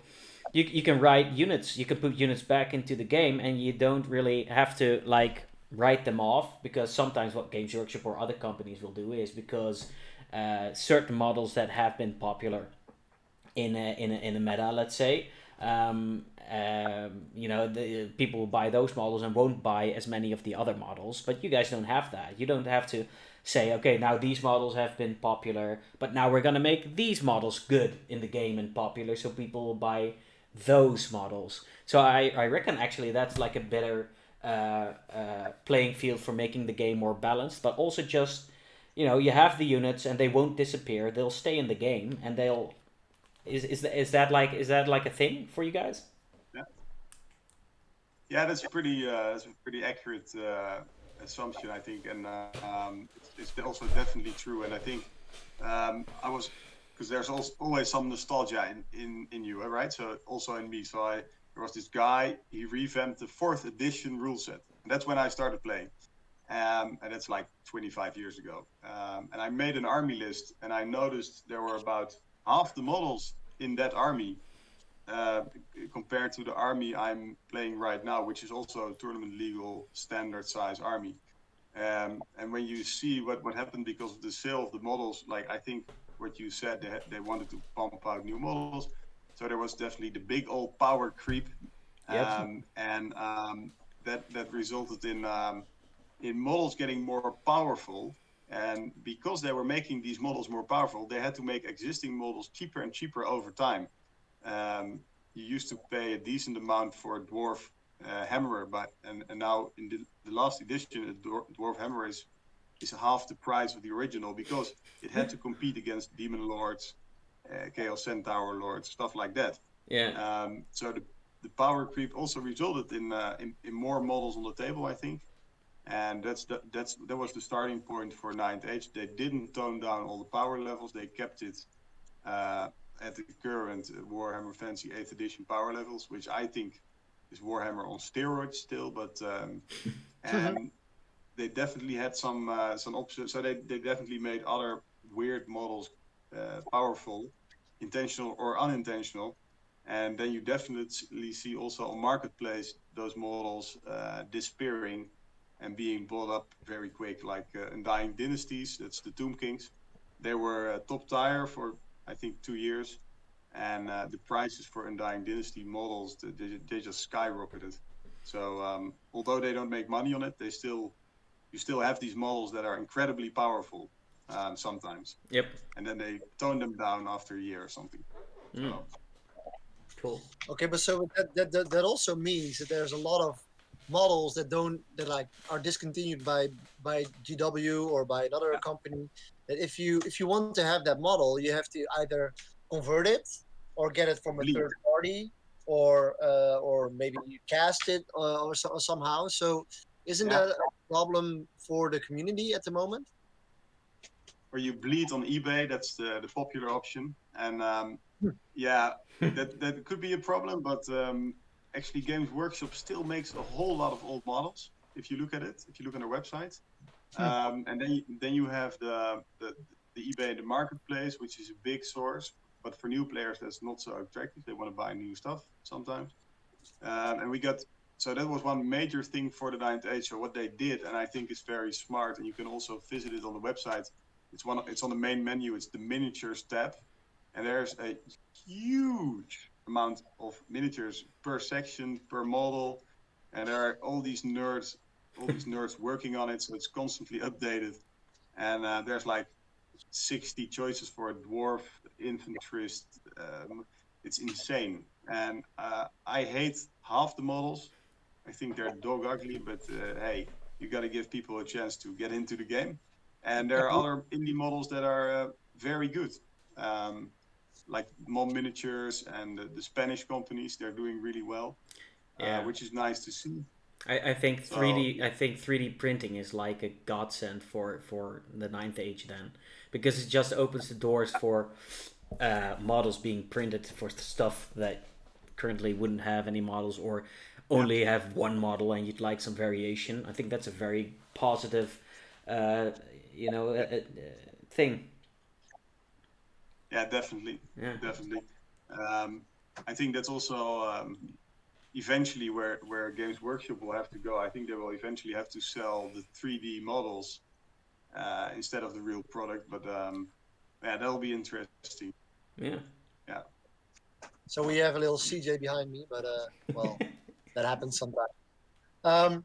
Speaker 2: you can write units. You can put units back into the game, and you don't really have to like write them off, because sometimes what Games Workshop or other companies will do is, because certain models that have been popular in a meta, let's say. The people will buy those models and won't buy as many of the other models, but you guys don't have that. You don't have to say, okay, now these models have been popular, but now we're gonna make these models good in the game and popular, so people will buy those models. So I reckon actually that's like a better playing field for making the game more balanced, but also just you have the units and they won't disappear. They'll stay in the game, and they'll. Is that like a thing for you guys?
Speaker 4: Yeah, that's a pretty accurate assumption, I think, and it's also definitely true. And I think because there's always some nostalgia in you, right? So also in me. So there was this guy, he revamped the 4th edition rule set, and that's when I started playing, and that's like 25 years ago. And I made an army list, and I noticed there were about half the models in that army compared to the army I'm playing right now, which is also a tournament legal standard size army. And when you see what happened because of the sale of the models, like I think what you said, they wanted to pump out new models. So there was definitely the big old power creep, and that resulted in models getting more powerful. And because they were making these models more powerful, they had to make existing models cheaper and cheaper over time. You used to pay a decent amount for a dwarf Hammerer, but and now in the last edition, the Dwarf Hammerer is half the price of the original because it had to compete against Demon Lords, Chaos Centaur Lords, stuff like that.
Speaker 2: Yeah.
Speaker 4: So the power creep also resulted in more models on the table, I think, and that was the starting point for Ninth Age. They didn't tone down all the power levels; they kept it at the current Warhammer Fantasy 8th edition power levels, which I think is Warhammer on steroids still, but and they definitely had some options. So they definitely made other weird models powerful, intentional or unintentional. And then you definitely see also on Marketplace those models disappearing and being bought up very quick, like Undying Dynasties, that's the Tomb Kings. They were top tier for, I think, 2 years. And the prices for Undying Dynasty models, they just skyrocketed. So although they don't make money on it, you still have these models that are incredibly powerful sometimes.
Speaker 2: Yep.
Speaker 4: And then they tone them down after a year or something. So,
Speaker 2: Cool.
Speaker 1: Okay, but so that also means that there's a lot of models that like are discontinued by GW or by another company. That if you want to have that model, you have to either convert it or get it from a third party, or maybe you cast it or somehow. So isn't that a problem for the community at the moment?
Speaker 4: or you bleed on eBay, that's the popular option. And that could be a problem, but actually Games Workshop still makes a whole lot of old models. If you look at it, if you look on their website, and then you have the eBay and the Marketplace, which is a big source. But for new players, that's not so attractive. They want to buy new stuff sometimes. And so that was one major thing for the Ninth Age. So what they did, and I think it's very smart, and you can also visit it on the website. It's on the main menu. It's the miniatures tab, and there's a huge amount of miniatures per section, per model, and there are all these nerds working on it. So it's constantly updated, and there's like 60 choices for a dwarf infanterist. It's insane, and I hate half the models. I think they're dog ugly, but hey, you got to give people a chance to get into the game. And there are other indie models that are very good, like Mom Miniatures and the Spanish companies. They're doing really well, which is nice to see.
Speaker 2: I think 3D printing is like a godsend for the Ninth Age then, because it just opens the doors for models being printed for stuff that currently wouldn't have any models, or only have one model and you'd like some variation. I think that's a very positive thing.
Speaker 4: Yeah, definitely. I think that's also eventually where Games Workshop will have to go. I think they will eventually have to sell the 3D models instead of the real product. But that'll be interesting.
Speaker 2: Yeah.
Speaker 1: So we have a little CJ behind me, but well, that happens sometimes. But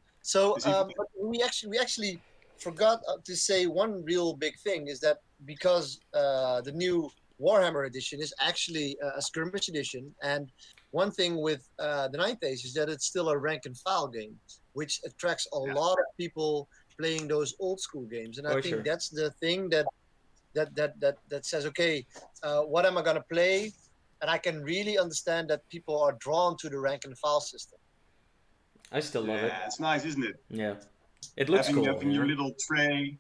Speaker 1: we actually forgot to say one real big thing is that because the new Warhammer edition is actually a skirmish edition, and one thing with the Ninth Age is that it's still a rank and file game, which attracts a lot of people playing those old school games, and I think that's the thing that says, okay, what am I gonna play? And I can really understand that people are drawn to the rank and file system.
Speaker 2: I still love it.
Speaker 4: Yeah, it's nice, isn't it?
Speaker 2: Yeah, it looks cool.
Speaker 4: Having your little tray,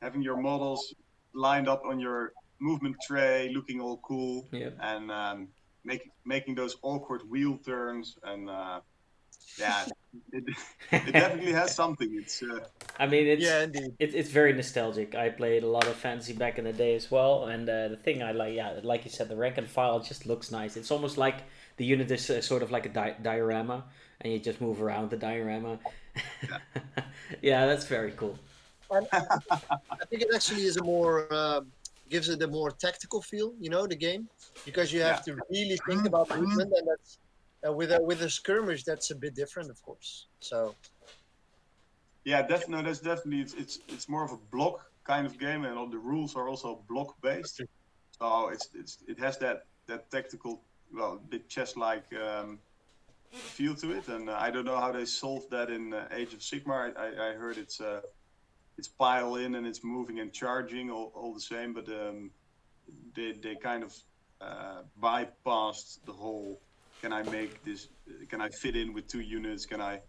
Speaker 4: having your models lined up on your movement tray, looking all cool, and making those awkward wheel turns, and it definitely has something. It's
Speaker 2: it's very nostalgic. I played a lot of fantasy back in the day as well, and the thing I like you said, the rank and file just looks nice. It's almost like the unit is sort of like a diorama, and you just move around the diorama. Yeah, that's very cool.
Speaker 1: And I think it actually is a more gives it a more tactical feel, the game, because you have to really think about movement, and that's with a skirmish that's a bit different, of course. So
Speaker 4: that's definitely it's more of a block kind of game, and all the rules are also block based. So it has that tactical, well, a bit chess like feel to it, and I don't know how they solved that in Age of Sigmar. I heard it's pile in and it's moving and charging all the same, but they kind of bypassed the whole. Can I make this? Can I fit in with 2 units? Can I?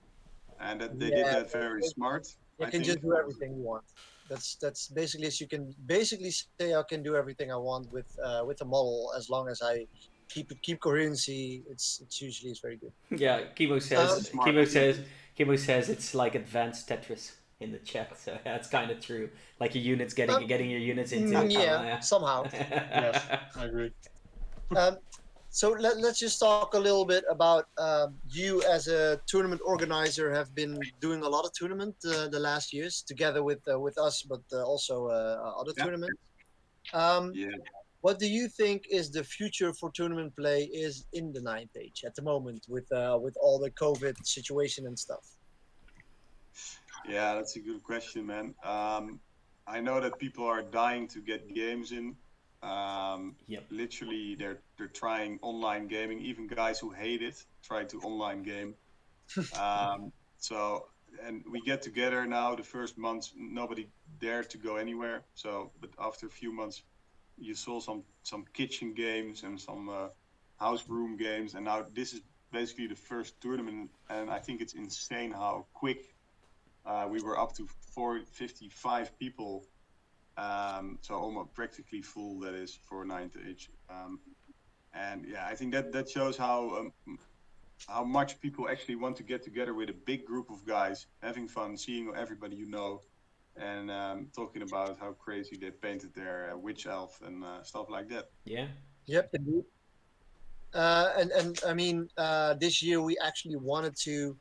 Speaker 4: And that they did
Speaker 1: Yeah,
Speaker 4: that very smart.
Speaker 1: you
Speaker 4: I
Speaker 1: can
Speaker 4: think.
Speaker 1: just do everything you want. That's basically as you can basically say I can do everything I want with a model as long as I keep coherency. It's usually it's very good.
Speaker 2: Yeah,
Speaker 4: That's smart.
Speaker 2: Kimo says it's like advanced Tetris in the chat. So that's kind of true. Like your units getting your units into
Speaker 1: Yeah, somehow.
Speaker 3: Yes, I agree.
Speaker 1: Um, so let's just talk a little bit about you as a tournament organizer. Have been doing a lot of tournament the last years together with us, but also other
Speaker 4: Yeah.
Speaker 1: tournaments. Um,
Speaker 4: Yeah.
Speaker 1: what do you think is the future for tournament play is in the ninth age at the moment with all the COVID situation and stuff?
Speaker 4: Yeah, that's a good question, man. I know that people are dying to get games in.
Speaker 2: Yep.
Speaker 4: Literally, they're trying online gaming. Even guys who hate it try to online game. So, and we get together now. The first months, nobody dared to go anywhere. So, but after a few months, you saw some kitchen games and some house room games, and now this is basically the first tournament. And I think it's insane how quick we were up to 55 people, so almost practically full. That is for ninth age, and yeah, I think that shows how much people actually want to get together with a big group of guys, having fun, seeing everybody you know, and talking about how crazy they painted their witch elf and stuff like that.
Speaker 2: Yeah.
Speaker 1: Yep, indeed. And I mean, this year we actually wanted to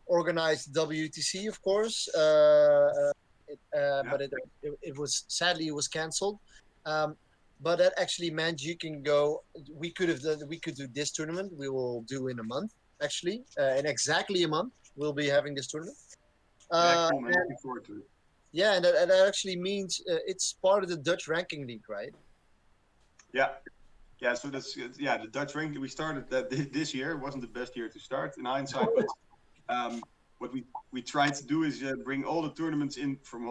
Speaker 1: organize WTC, of course, but it was sadly it was canceled. Um, but that actually meant you can go. We could do this tournament. We will do in a month, actually, in exactly a month. We'll be having this tournament.
Speaker 4: Yeah, cool, man.
Speaker 1: And,
Speaker 4: Looking forward to it.
Speaker 1: yeah, and that actually means it's part of the Dutch ranking league, right?
Speaker 4: Yeah. Yeah, so that's the Dutch ranking. We started that this year. It wasn't the best year to start in hindsight, but what we tried to do is bring all the tournaments in from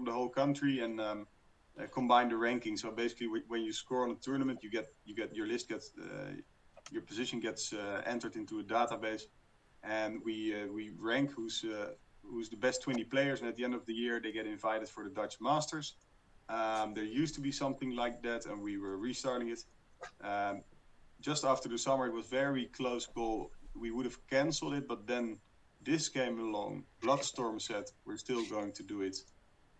Speaker 4: the whole country and combine the ranking. So basically, when you score on a tournament, you get your list gets your position gets entered into a database, and we rank who's the best 20 players, and at the end of the year, they get invited for the Dutch Masters. There used to be something like that, and we were restarting it. Just after the summer, it was very close call. We would have canceled it, but then this came along. Bloodstorm said we're still going to do it,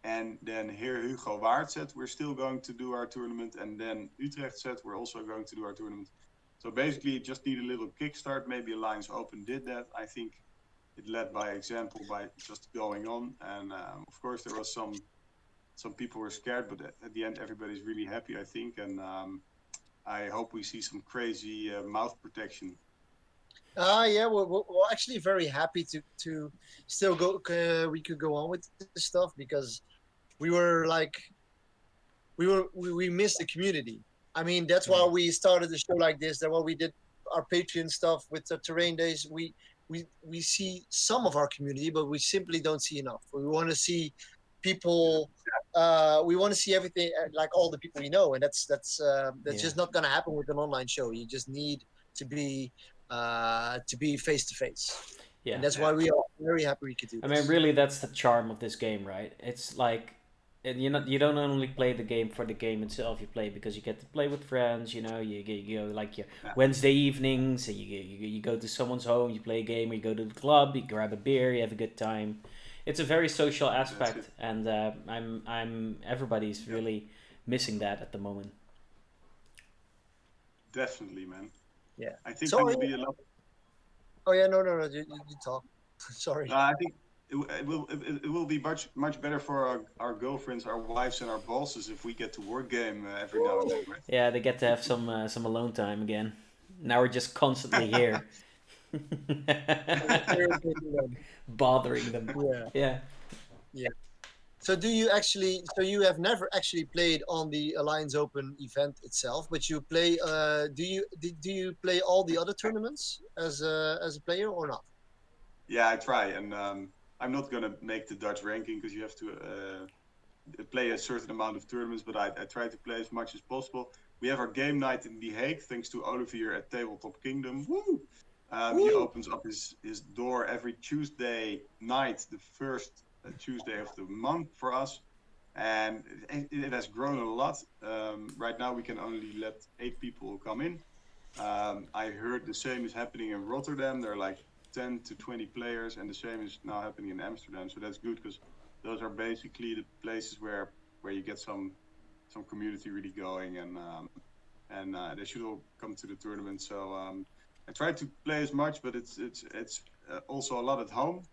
Speaker 4: and then here Hugo Waard said we're still going to do our tournament, and then Utrecht said we're also going to do our tournament. So basically, it just need a little kickstart. Maybe Alliance Open did that. I think it led by example by just going on, and of course there was some people were scared, but at the end everybody's really happy, I think, and I hope we see some crazy mouth protection.
Speaker 1: Yeah, we're actually very happy to still go. We could go on with this stuff because we were like, we missed the community. I mean, that's why we started the show like this. That's why we did our Patreon stuff with the terrain days. We see some of our community, but we simply don't see enough. We want to see people. We want to see everything, like all the people we know, and that's just not going to happen with an online show. You just need to be face to face.
Speaker 2: Yeah.
Speaker 1: And that's why we are very happy we could do this.
Speaker 2: I mean, really, that's the charm of this game, right? It's like, you don't only play the game for the game itself. You play because you get to play with friends. You know, you go like your Wednesday evenings. You go to someone's home. You play a game. Or you go to the club. You grab a beer. You have a good time. It's a very social aspect, and I'm everybody's really missing that at the moment.
Speaker 4: Definitely, man.
Speaker 1: Yeah.
Speaker 4: I think there will be a lot.
Speaker 1: Oh yeah, no, you talk. Sorry.
Speaker 4: I think it will be much better for our girlfriends, our wives, and our bosses if we get to work game every now and then. Right?
Speaker 2: Yeah, they get to have some alone time again. Now we're just constantly here. Bothering them.
Speaker 1: Yeah.
Speaker 2: Yeah.
Speaker 1: So do you actually? So you have never actually played on the Alliance Open event itself, but you play. Do you play all the other tournaments as a player or not?
Speaker 4: Yeah, I try, and I'm not gonna make the Dutch ranking because you have to play a certain amount of tournaments. But I try to play as much as possible. We have our game night in The Hague, thanks to Olivier at Tabletop Kingdom. Woo! He
Speaker 1: Woo!
Speaker 4: opens up his door every Tuesday night, the first Tuesday of the month for us, and it has grown a lot. Right now, we can only let 8 people come in. I heard the same is happening in Rotterdam. There are like 10 to 20 players, and the same is now happening in Amsterdam. So that's good because those are basically the places where you get some community really going, and they should all come to the tournament. So I try to play as much, but it's also a lot at home.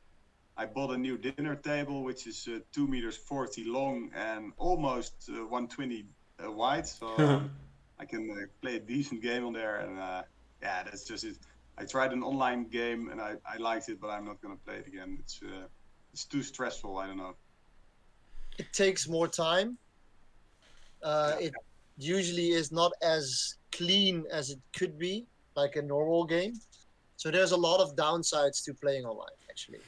Speaker 4: I bought a new dinner table, which is 2 meters 40 long and almost 120 wide. So I can play a decent game on there, and yeah, that's just it. I tried an online game and I liked it, but I'm not gonna play it again. It's too stressful. I don't know.
Speaker 1: It takes more time. It usually is not as clean as it could be, like a normal game. So there's a lot of downsides to playing online, actually,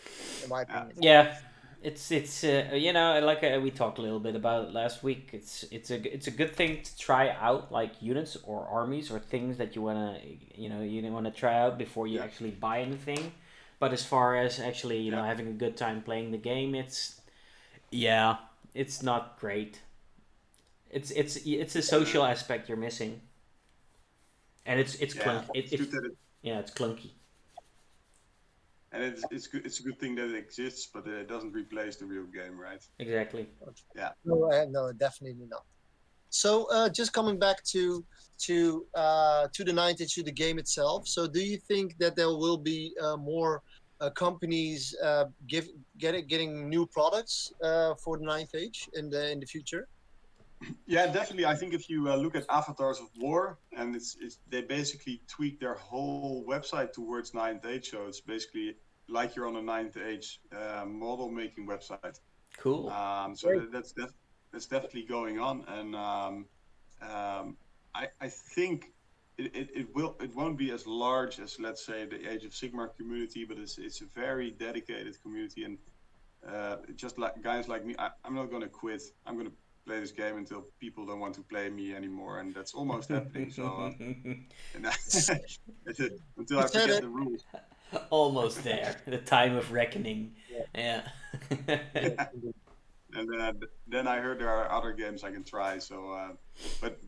Speaker 1: in my opinion.
Speaker 2: Yeah, it's you know, like we talked a little bit about it last week. It's a good thing to try out, like units or armies or things that you wanna try out before you
Speaker 4: Yeah.
Speaker 2: actually buy anything. But as far as actually
Speaker 4: Yeah.
Speaker 2: having a good time playing the game, it's not great. It's a social aspect you're missing, and it's
Speaker 4: Yeah,
Speaker 2: clunky.
Speaker 4: it's good that
Speaker 2: It's clunky.
Speaker 4: and it's good. It's a good thing that it exists, but it doesn't replace the real game, right?
Speaker 2: Exactly.
Speaker 1: No, definitely not. So just coming back to the 9th issue, the game itself. So do you think that there will be more companies getting new products for the 9th age in the future?
Speaker 4: Yeah, definitely. I think if you look at Avatars of War, and it's they basically tweak their whole website towards Ninth Age. So it's basically like you're on a Ninth Age model making website.
Speaker 2: Cool.
Speaker 4: So
Speaker 1: Great.
Speaker 4: that's definitely going on, and I think it won't be as large as, let's say, the Age of Sigmar community, but it's a very dedicated community, and just like guys like me, I'm not gonna quit. I'm gonna play this game until people don't want to play me anymore, and that's almost happening. So and until
Speaker 1: You
Speaker 4: I
Speaker 1: said
Speaker 4: forget
Speaker 1: it.
Speaker 4: the rules.
Speaker 2: Almost there. The time of reckoning.
Speaker 1: Yeah.
Speaker 2: Yeah.
Speaker 4: And then I heard there are other games I can try. So, but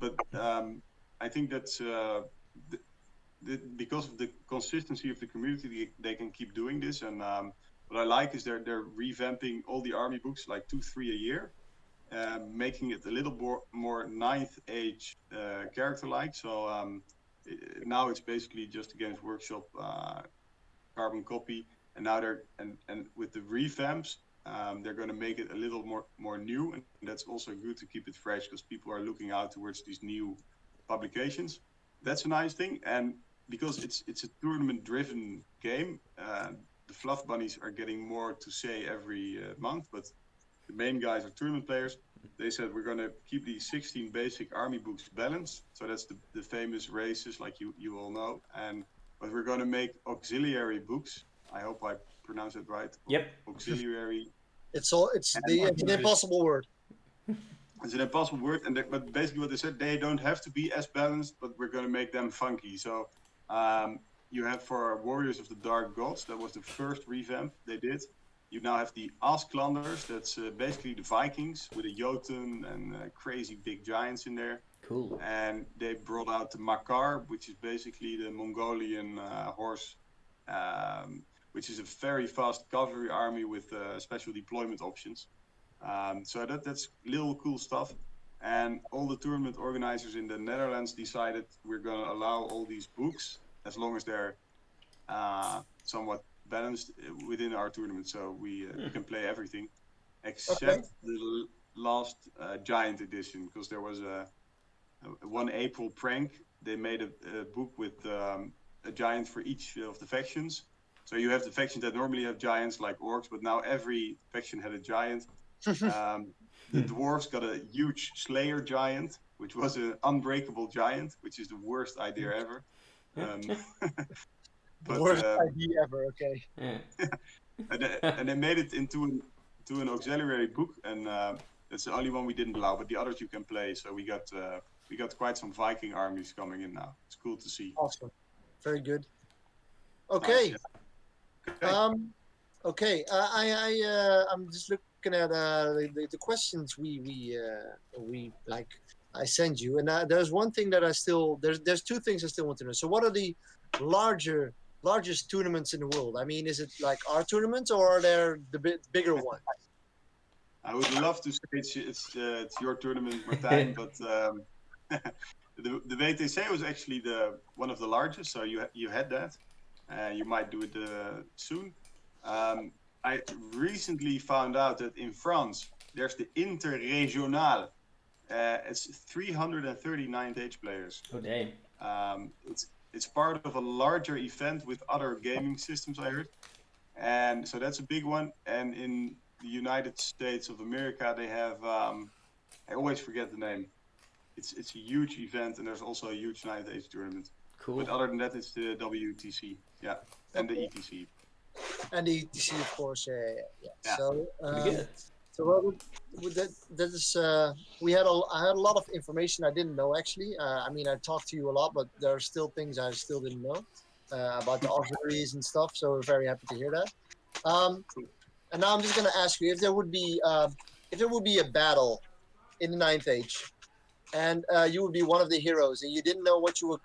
Speaker 4: I think that's because of the consistency of the community, they can keep doing this. And what I like is they're revamping all the army books, like 2-3 a year, making it a little more Ninth Age character-like. So now it's basically just a Games Workshop carbon copy, and now and with the revamps. They're going to make it a little more new, and that's also good to keep it fresh because people are looking out towards these new publications. That's a nice thing, and because it's a tournament-driven game, the fluff bunnies are getting more to say every month. But the main guys are tournament players. They said we're going to keep these 16 basic army books balanced, so that's the famous races, like you all know, but we're going to make auxiliary books. I hope I pronounce it right.
Speaker 2: Yep.
Speaker 4: Auxiliary.
Speaker 1: It's an impossible word.
Speaker 4: It's an impossible word, but basically what they said, they don't have to be as balanced, but we're going to make them funky. So you have for Warriors of the Dark Gods, that was the first revamp they did. You now have the Asklanders, that's basically the Vikings with a Jotun and crazy big giants in there.
Speaker 2: Cool.
Speaker 4: And they brought out the Makar, which is basically the Mongolian horse, which is a very fast cavalry army with special deployment options. So that's little cool stuff. And all the tournament organizers in the Netherlands decided we're going to allow all these books as long as they're somewhat balanced within our tournament. So we can play everything except the last Giant edition, because there was a 1 April prank. They made a book with a giant for each of the factions. So you have the factions that normally have giants like orcs, but now every faction had a giant. The dwarves got a huge Slayer giant, which was an unbreakable giant, which is the worst idea ever. But
Speaker 1: Worst idea ever. Okay.
Speaker 2: Yeah.
Speaker 4: and they made it into an auxiliary book, and that's the only one we didn't allow. But the others you can play. So we got quite some Viking armies coming in now. It's cool to see.
Speaker 1: Awesome. Very good. Okay.
Speaker 4: Nice, yeah.
Speaker 1: Okay. I'm just looking at the questions we like. I send you, and there's one thing that there's two things I still want to know. So, what are the largest tournaments in the world? I mean, is it like our tournaments, or are there the bigger ones?
Speaker 4: I would love to say it's your tournament, Martijn, but the WTC was actually one of the largest. So you had that. You might do it soon. I recently found out that in France there's the Interregional. It's 339 age players.
Speaker 2: Oh damn.
Speaker 4: It's part of a larger event with other gaming systems, I heard, and so that's a big one. And in the United States of America, they have I always forget the name. It's a huge event, and there's also a huge night age tournament.
Speaker 2: Cool.
Speaker 4: But other than that, it's the WTC, yeah, and the ETC.
Speaker 1: And the ETC, of course. Yeah.
Speaker 4: Yeah.
Speaker 1: So.
Speaker 2: Pretty good.
Speaker 1: So that is I had a lot of information I didn't know actually. I mean, I talked to you a lot, but there are still things I still didn't know about the auxiliaries and stuff. So we're very happy to hear that. And now I'm just gonna ask you if there would be a battle in the Ninth Age, and you would be one of the heroes, and you didn't know what you were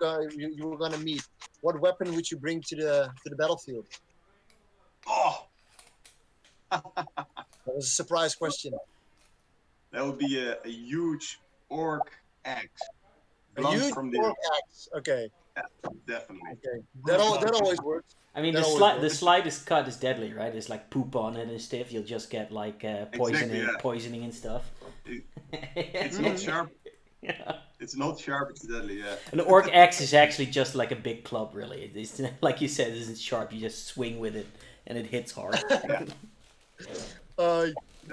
Speaker 1: gonna meet. What weapon would you bring to the battlefield?
Speaker 4: Oh.
Speaker 1: That was a surprise question.
Speaker 4: That would be a huge orc axe.
Speaker 1: A
Speaker 4: Blunt
Speaker 1: huge
Speaker 4: from the
Speaker 1: orc axe. Okay.
Speaker 4: Yeah, definitely.
Speaker 1: Okay. That always works.
Speaker 2: I mean,
Speaker 1: That always
Speaker 2: the
Speaker 1: works.
Speaker 2: slightest cut is deadly, right? It's like poop on it and stuff. You'll just get like poisoning and stuff.
Speaker 4: It's not sharp.
Speaker 2: Yeah.
Speaker 4: It's not sharp. It's deadly. Yeah.
Speaker 2: An orc axe is actually just like a big club, really. It's like you said, it isn't sharp. You just swing with it, and it hits hard.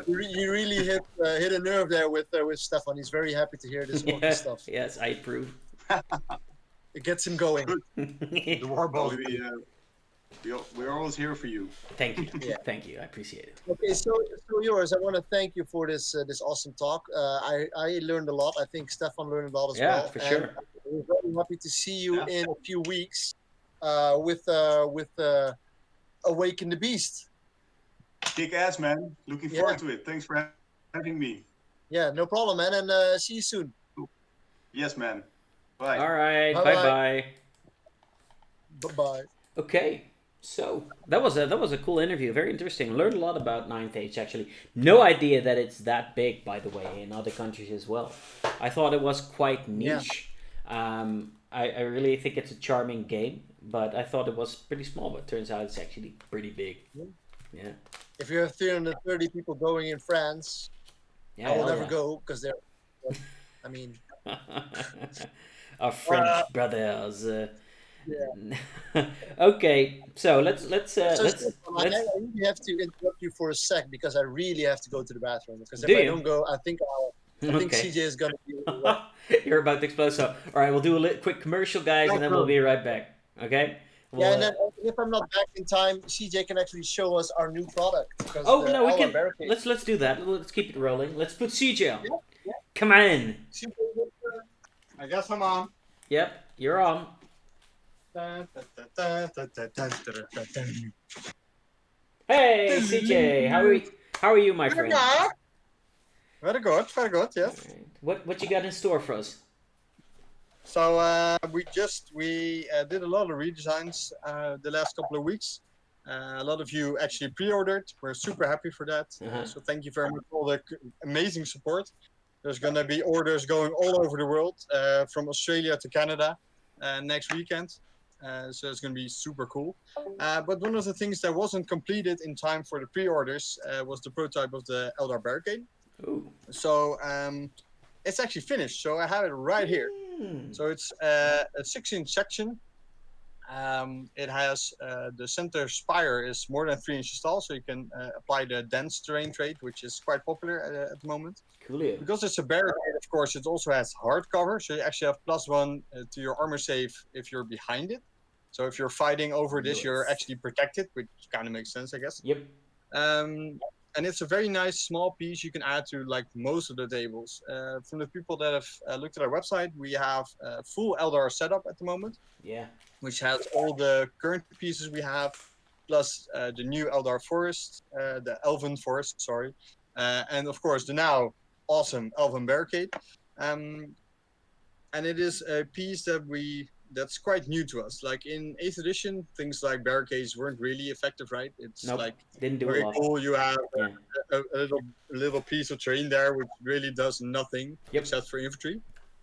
Speaker 1: You really hit a nerve there with Stefan. He's very happy to hear this orc stuff.
Speaker 2: Yes, I approve.
Speaker 1: It gets him going.
Speaker 3: The war
Speaker 4: Well,
Speaker 3: boat.
Speaker 4: we're always here for you.
Speaker 2: Thank you.
Speaker 1: Yeah.
Speaker 2: Thank you. I appreciate it.
Speaker 1: Okay, so yours. I want to thank you for this awesome talk. I learned a lot. I think Stefan learned a lot as well.
Speaker 2: Yeah, for sure.
Speaker 1: We're very happy to see you
Speaker 4: Yeah.
Speaker 1: in a few weeks with Awaken the Beast.
Speaker 4: Kick ass, man. Looking forward to it. Thanks for having me.
Speaker 1: Yeah, no problem, man. And see you soon.
Speaker 4: Yes, man. Bye.
Speaker 2: All right.
Speaker 1: Bye-bye.
Speaker 2: Bye-bye.
Speaker 1: Bye-bye.
Speaker 2: Okay. So that was a cool interview. Very interesting. Learned a lot about Ninth Age, actually. No idea that it's that big, by the way, in other countries as well. I thought it was quite niche. I really think it's a charming game, but I thought it was pretty small, but turns out it's actually pretty big. Yeah.
Speaker 1: If you have 330 people going in France,
Speaker 2: Yeah.
Speaker 1: I will
Speaker 2: hell
Speaker 1: never
Speaker 2: yeah.
Speaker 1: go because they're. I mean,
Speaker 2: Our French brothers. Okay, so let's
Speaker 1: Stefan, I really have to interrupt you for a sec because I really have to go to the bathroom. Because if
Speaker 2: Do
Speaker 1: I
Speaker 2: you?
Speaker 1: don't go, I think
Speaker 2: Okay.
Speaker 1: CJ is gonna be.
Speaker 2: You're about to explode. So, all right, we'll do a quick commercial, guys, and then we'll be right back. Okay?
Speaker 1: Yeah, and then if I'm not back in time, CJ can actually show us our new product. Because
Speaker 2: Oh no, we
Speaker 1: our
Speaker 2: can.
Speaker 1: barricade-
Speaker 2: Let's do that. Let's keep it rolling. Let's put CJ on.
Speaker 1: Yeah.
Speaker 2: Come on.
Speaker 1: CJ,
Speaker 3: I guess I'm on.
Speaker 2: Yep, you're on. Hey, CJ, how are you, my friend?
Speaker 3: Very good, yes.
Speaker 2: What you got in store for us?
Speaker 3: So we did a lot of redesigns the last couple of weeks. A lot of you actually pre-ordered. We're super happy for that. So thank you very much for all the amazing support. There's gonna be orders going all over the world, from Australia to Canada, next weekend. So it's gonna be super cool. But one of the things that wasn't completed in time for the pre-orders was the prototype of the Eldar Barricade.
Speaker 2: Ooh.
Speaker 3: So it's actually finished. So I have it right here. So it's a 6-inch section.
Speaker 5: It has the center spire is more than 3 inches tall, so you can apply the dense terrain trait, which is quite popular at the moment.
Speaker 2: Coolio.
Speaker 5: Because it's a barricade, of course, it also has hard cover, so you actually have +1 to your armor save if you're behind it. So if you're fighting over this, you're
Speaker 2: Nice.
Speaker 5: actually protected, which kind of makes sense, I guess.
Speaker 2: Yep.
Speaker 5: And it's a very nice small piece you can add to like most of the tables. From the people that have looked at our website, we have a full Eldar setup at the moment,
Speaker 2: Yeah.
Speaker 5: which has all the current pieces we have, plus the new Eldar Forest, the Elven Forest, sorry, and of course the now awesome Elven Barricade. And it is a piece that's quite new to us. Like in 8th edition, things like barricades weren't really effective, right? It's
Speaker 2: Nope.
Speaker 5: like
Speaker 2: Didn't do a
Speaker 5: very
Speaker 2: lot.
Speaker 5: cool. You have
Speaker 2: Yeah.
Speaker 5: a little piece of terrain there, which really does nothing
Speaker 2: Yep.
Speaker 5: except for infantry.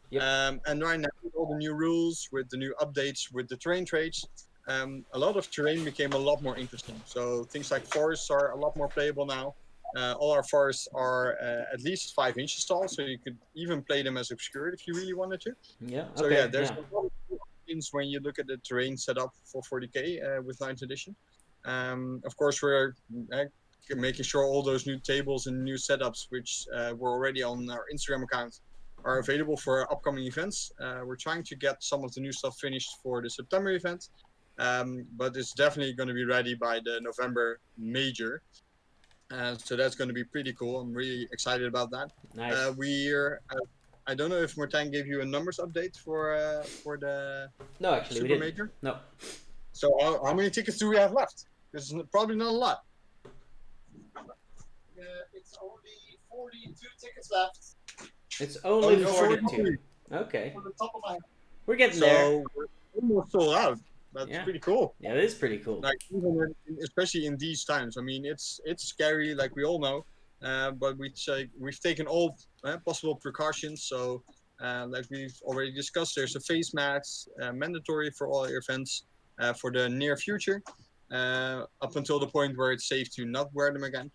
Speaker 2: Yep.
Speaker 5: And right now, with all the new rules, with the new updates, with the terrain traits, a lot of terrain became a lot more interesting. So things like forests are a lot more playable now. All our forests are at least 5 inches tall, so you could even play them as obscured if you really wanted to.
Speaker 2: Yeah.
Speaker 5: So
Speaker 2: Okay.
Speaker 5: yeah, there's
Speaker 2: Yeah.
Speaker 5: a lot of options when you look at the terrain setup for 40k with 9th edition. Of course, we're making sure all those new tables and new setups, which were already on our Instagram account, are available for upcoming events. We're trying to get some of the new stuff finished for the September event, but it's definitely going to be ready by the November major. So that's going to be pretty cool. I'm really excited about that.
Speaker 2: Nice.
Speaker 5: I don't know if Martijn gave you a numbers update for the
Speaker 2: No, actually, we
Speaker 5: Super
Speaker 2: didn't.
Speaker 5: Major.
Speaker 2: No.
Speaker 5: So how many tickets do we have left? This is probably not a lot.
Speaker 1: It's only 42 tickets left.
Speaker 2: It's only
Speaker 5: no,
Speaker 2: 42. Okay.
Speaker 1: From the top of my head.
Speaker 2: We're getting there.
Speaker 5: So we're almost sold out. That's
Speaker 2: Yeah.
Speaker 5: pretty cool.
Speaker 2: Yeah, it is pretty cool.
Speaker 5: Like even especially in these times. I mean, it's scary, like we all know. But we've taken all possible precautions. So like we've already discussed, there's a face mask mandatory for all events for the near future, up until the point where it's safe to not wear them again.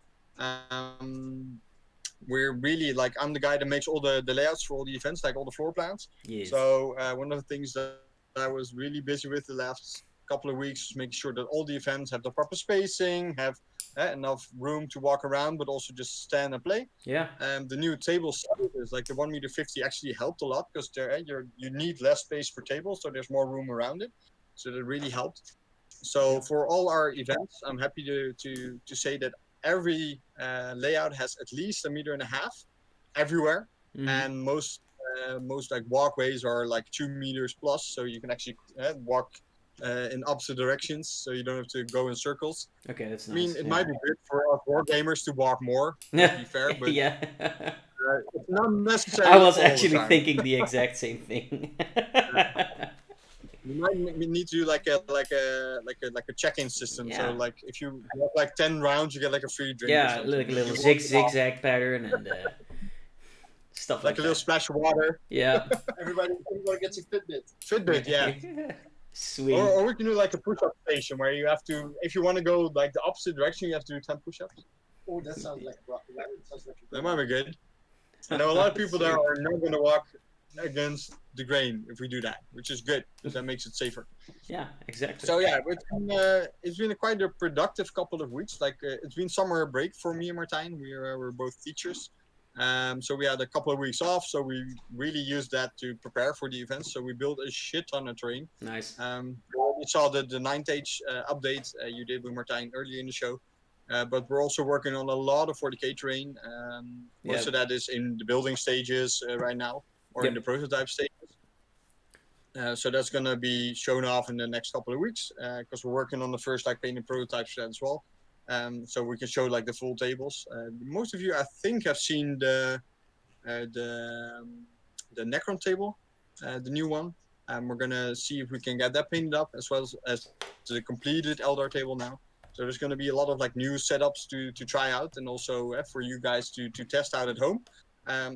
Speaker 5: We're really like I'm the guy that makes all the layouts for all the events, like all the floor plans.
Speaker 2: Yes.
Speaker 5: So one of the things that I was really busy with the last couple of weeks was making sure that all the events have the proper spacing, have enough room to walk around, but also just stand and play.
Speaker 2: Yeah.
Speaker 5: The new table sizes, like the 1.50 m, actually helped a lot because you need less space per table, so there's more room around it. So that really helped. So for all our events, I'm happy to say that every layout has at least 1.5 meters everywhere,
Speaker 2: Mhm.
Speaker 5: and most like walkways are like 2 meters plus, so you can actually walk in opposite directions, so you don't have to go in circles.
Speaker 2: Okay, that's
Speaker 5: I
Speaker 2: nice.
Speaker 5: mean, it
Speaker 2: yeah.
Speaker 5: might be good for us war gamers to walk more, to be fair, but
Speaker 2: yeah.
Speaker 5: it's not necessary.
Speaker 2: I was
Speaker 5: all the
Speaker 2: actually
Speaker 5: time.
Speaker 2: thinking the exact same thing.
Speaker 5: You might need to do like a check-in system.
Speaker 2: Yeah.
Speaker 5: So like if you have like 10 rounds, you get like a free drink. or
Speaker 2: yeah,
Speaker 5: something.
Speaker 2: like a little
Speaker 5: You walk it off,
Speaker 2: zigzag pattern and stuff like
Speaker 5: like a little
Speaker 2: that.
Speaker 5: splash of water.
Speaker 2: Yeah.
Speaker 1: Everybody gets a Fitbit.
Speaker 5: Fitbit, yeah.
Speaker 2: Sweet.
Speaker 5: Or we can do like a push-up station where you have to, if you want to go like the opposite direction, you have to do 10 push-ups.
Speaker 1: Oh, that sounds like
Speaker 5: That might be good. I know a lot of people there are not going to walk against the grain if we do that, which is good because that makes it safer.
Speaker 2: Yeah, exactly.
Speaker 5: So yeah, it's been quite a productive couple of weeks. Like it's been summer break for me and Martijn. We're both teachers, so we had a couple of weeks off. So we really used that to prepare for the events. So we built a shit ton of terrain.
Speaker 2: Nice.
Speaker 5: We saw the 9th age update you did with Martijn earlier in the show. But we're also working on a lot of 40k terrain. Most of that is in the building stages right now, or in the prototype stages. So that's going to be shown off in the next couple of weeks because we're working on the first like painted prototypes for that as well. So we can show like the full tables. Most of you, I think, have seen the Necron table, the new one. We're gonna see if we can get that painted up as well as the completed Eldar table now. So there's going to be a lot of like new setups to try out, and also for you guys to test out at home.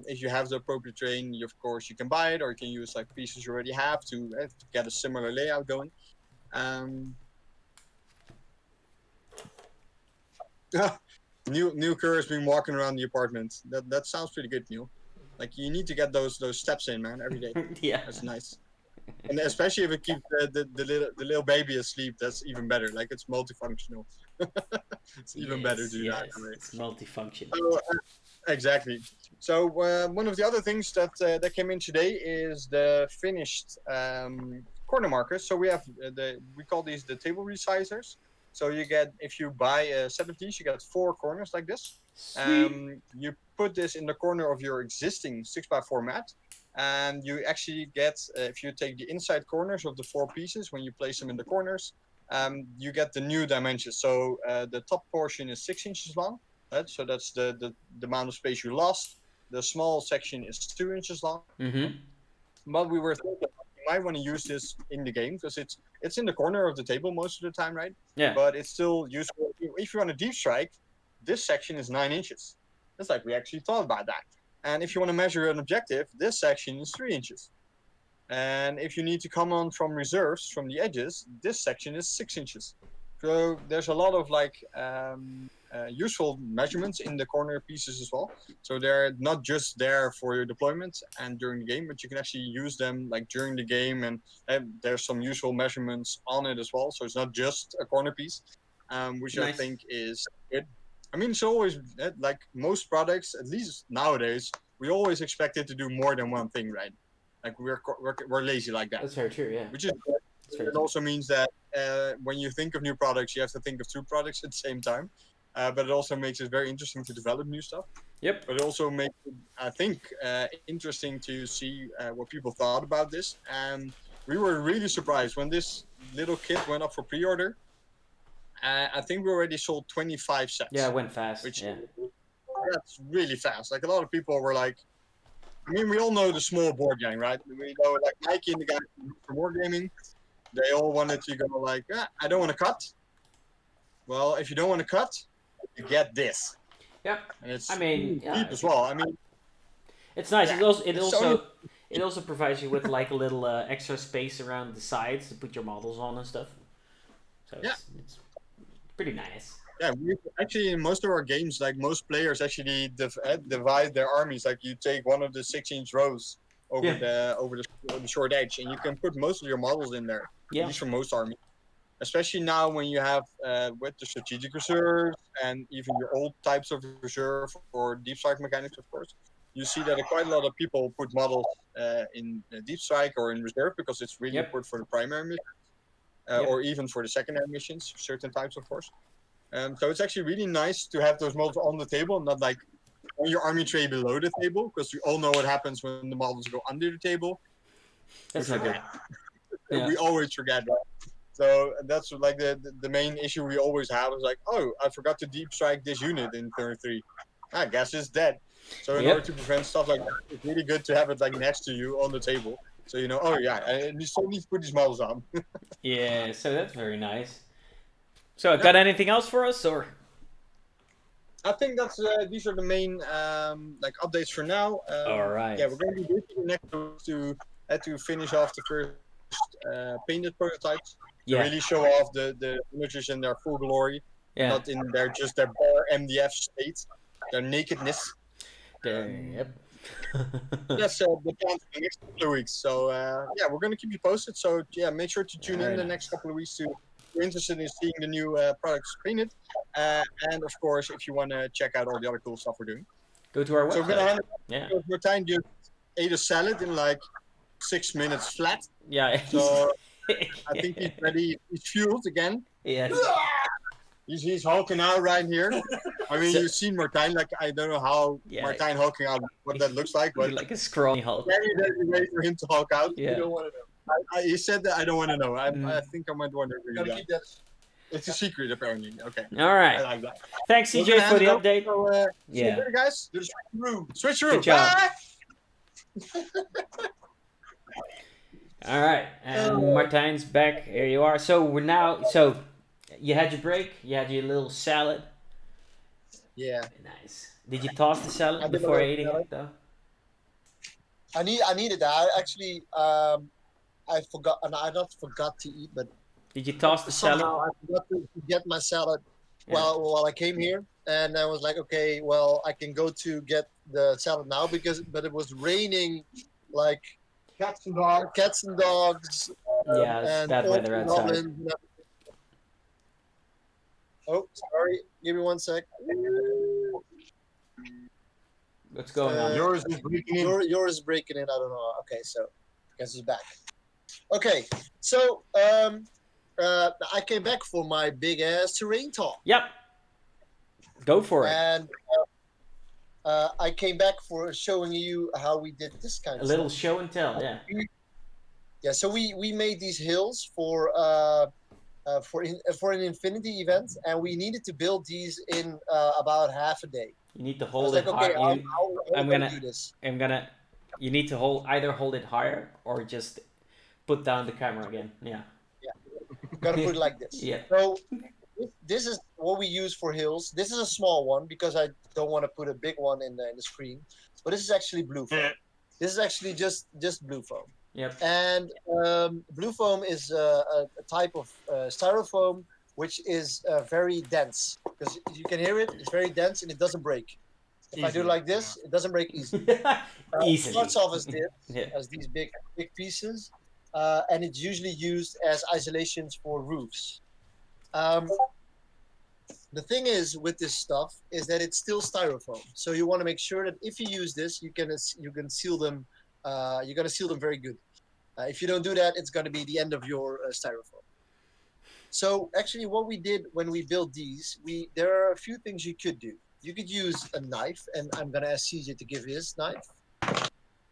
Speaker 5: If you have the appropriate terrain, of course you can buy it, or you can use like pieces you already have to get a similar layout going. Neil Kerr has been walking around the apartment. That sounds pretty good, Neil. Like you need to get those steps in, man, every day.
Speaker 2: Yeah.
Speaker 5: That's nice. And especially if it keeps the little baby asleep, that's even better. Like it's multifunctional. It's even better to do that.
Speaker 2: It's multifunction.
Speaker 5: So, exactly. So one of the other things that came in today is the finished corner markers. So we have we call these the table resizers. So you get, if you buy a set of these, you get 4 corners like this. You put this in the corner of your existing 6x4 mat, and you actually get, if you take the inside corners of the 4 pieces, when you place them in the corners, you get the new dimensions. So the top portion is 6 inches long, right? So that's the amount of space you lost. The small section is 2 inches long.
Speaker 2: Mm-hmm.
Speaker 5: But we were thinking you might want to use this in the game because it's in the corner of the table most of the time, right?
Speaker 2: Yeah.
Speaker 5: But it's still useful if you want a deep strike. This section is 9 inches. It's like we actually thought about that. And if you want to measure an objective, this section is 3 inches. And if you need to come on from reserves from the edges, this section is 6 inches. So there's a lot of useful measurements in the corner pieces as well. So they're not just there for your deployment and during the game, but you can actually use them like during the game, and there's some useful measurements on it as well. So it's not just a corner piece, which I
Speaker 2: Nice.
Speaker 5: think is good. I mean, it's always like most products, at least nowadays, we always expect it to do more than one thing, right? Like we're lazy like that,
Speaker 2: That's very true. Yeah.
Speaker 5: which is good.
Speaker 2: That's very
Speaker 5: It
Speaker 2: true.
Speaker 5: also means that when you think of new products, you have to think of 2 products at the same time. But it also makes it very interesting to develop new stuff.
Speaker 2: Yep.
Speaker 5: But it also makes it, I think, interesting to see what people thought about this. And we were really surprised when this little kit went up for pre-order. I think we already sold 25 sets.
Speaker 2: Yeah, it went fast.
Speaker 5: Which
Speaker 2: Yeah.
Speaker 5: that's really fast. Like a lot of people were like, I mean, we all know the small board gang, right? We know like Mikey and the guys from Wargaming. They all wanted to go like, I don't want to cut. Well, if you don't want to cut, you get this.
Speaker 2: Yep.
Speaker 5: And it's
Speaker 2: I mean, yeah,
Speaker 5: cheap as well. I mean,
Speaker 2: It's nice.
Speaker 5: Yeah,
Speaker 2: It
Speaker 5: it's
Speaker 2: also provides you with like a little extra space around the sides to put your models on and stuff. So it's pretty nice.
Speaker 5: yeah, we actually in most of our games, like most players actually divide their armies. Like you take one of the 6-inch rows over the short edge, and you can put most of your models in there.
Speaker 2: Yeah.
Speaker 5: At least for most armies. Especially now when you have with the strategic reserves and even your old types of reserve or deep strike mechanics, of course, you see that quite a lot of people put models in deep strike or in reserve because it's really important for the primary missions or even for the secondary missions, certain types, of course. So it's actually really nice to have those models on the table, not like on your army tray below the table, because we all know what happens when the models go under the table.
Speaker 2: That's not good. Yeah.
Speaker 5: We always forget that. So that's like the main issue we always have is like, oh, I forgot to deep strike this unit in turn 3. I guess it's dead. So in order to prevent stuff like that, it's really good to have it like next to you on the table. So you know, oh yeah, I still need to put these models on.
Speaker 2: Yeah, so that's very nice. So, got anything else for us, or?
Speaker 5: I think that's these are the main like updates for now.
Speaker 2: All right.
Speaker 5: Yeah, we're going to be busy next week to finish off the first painted prototypes. To really show off the images in their full glory, not in just their bare MDF state, their nakedness.
Speaker 2: Yep.
Speaker 5: That's the plan for the next couple of weeks. So yeah, we're going to keep you posted. So yeah, make sure to tune in the next couple of weeks if you're interested in seeing the new products painted. And of course, if you want to check out all the other cool stuff we're doing,
Speaker 2: go to our website.
Speaker 5: So we're going to hand
Speaker 2: it
Speaker 5: over Martijn just ate a salad in like 6 minutes flat.
Speaker 2: Yeah.
Speaker 5: So I think he's ready. He's fueled again.
Speaker 2: Yes.
Speaker 5: He's hulking out right here. I mean, you've seen Martijn. Like, I don't know how Martijn hulking out, what that looks like, but
Speaker 2: like a scrawny Hulk.
Speaker 5: Very ready for him to hulk out.
Speaker 2: Yeah.
Speaker 1: You don't want to know.
Speaker 5: He said that I don't want to know. I think I might wonder.
Speaker 1: Gotta keep that.
Speaker 5: It's a secret, apparently. Okay.
Speaker 2: All right.
Speaker 5: I like that.
Speaker 2: Thanks, CJ, for the update.
Speaker 5: So,
Speaker 2: yeah.
Speaker 5: See you guys. Switch room.
Speaker 2: Good job.
Speaker 5: Bye.
Speaker 2: All right, and Martijn's back. Here you are. So we're now. So you had your break. You had your little salad.
Speaker 1: Yeah.
Speaker 2: Nice. Did you toss the salad before eating it, though?
Speaker 1: I needed that. I actually I forgot, and I not forgot to eat, but
Speaker 2: did you toss the salad?
Speaker 1: Somehow I forgot to get my salad while I came here, and I was like, okay, well, I can go to get the salad now but it was raining like
Speaker 3: Cats and dogs.
Speaker 1: cats and dogs,
Speaker 2: Yeah, it's
Speaker 1: and
Speaker 2: bad
Speaker 1: orcs
Speaker 2: weather
Speaker 1: and
Speaker 2: outside.
Speaker 1: goblins. And everything. Oh, sorry. Give me one sec.
Speaker 2: What's going on?
Speaker 3: Yours is breaking in.
Speaker 1: Yours is breaking in. I don't know. Okay, so I guess it's back. Okay, so I came back for my big ass terrain talk,
Speaker 2: Yep. Go for it.
Speaker 1: and I came back for showing you how we did this kind
Speaker 2: A
Speaker 1: of
Speaker 2: little
Speaker 1: stuff.
Speaker 2: show and tell. Yeah.
Speaker 1: Yeah, so we made these hills for an infinity event, and we needed to build these in about half a day.
Speaker 2: You need to
Speaker 1: I was
Speaker 2: hold
Speaker 1: like,
Speaker 2: it
Speaker 1: okay,
Speaker 2: high.
Speaker 1: how
Speaker 2: I'm
Speaker 1: do I
Speaker 2: gonna.
Speaker 1: do this?
Speaker 2: I'm gonna. You need to either hold it higher or just put down the camera again. Yeah.
Speaker 1: Gotta put it like this.
Speaker 2: Yeah.
Speaker 1: So this is what we use for hills. This is a small one because I don't want to put a big one in the screen. But this is actually blue foam. This is actually just blue foam.
Speaker 2: Yep.
Speaker 1: And blue foam is a type of styrofoam which is very dense, because you can hear it. It's very dense and it doesn't break. If I do it like this, it doesn't break easily. It
Speaker 2: Easily.
Speaker 1: starts off as this,
Speaker 2: Yeah.
Speaker 1: as these big pieces, and it's usually used as isolations for roofs. The thing is with this stuff is that it's still styrofoam, so you want to make sure that if you use this, you can seal them. You're gonna seal them very good. If you don't do that, it's gonna be the end of your styrofoam. So actually, what we did when we built these, there are a few things you could do. You could use a knife, and I'm gonna ask CJ to give his knife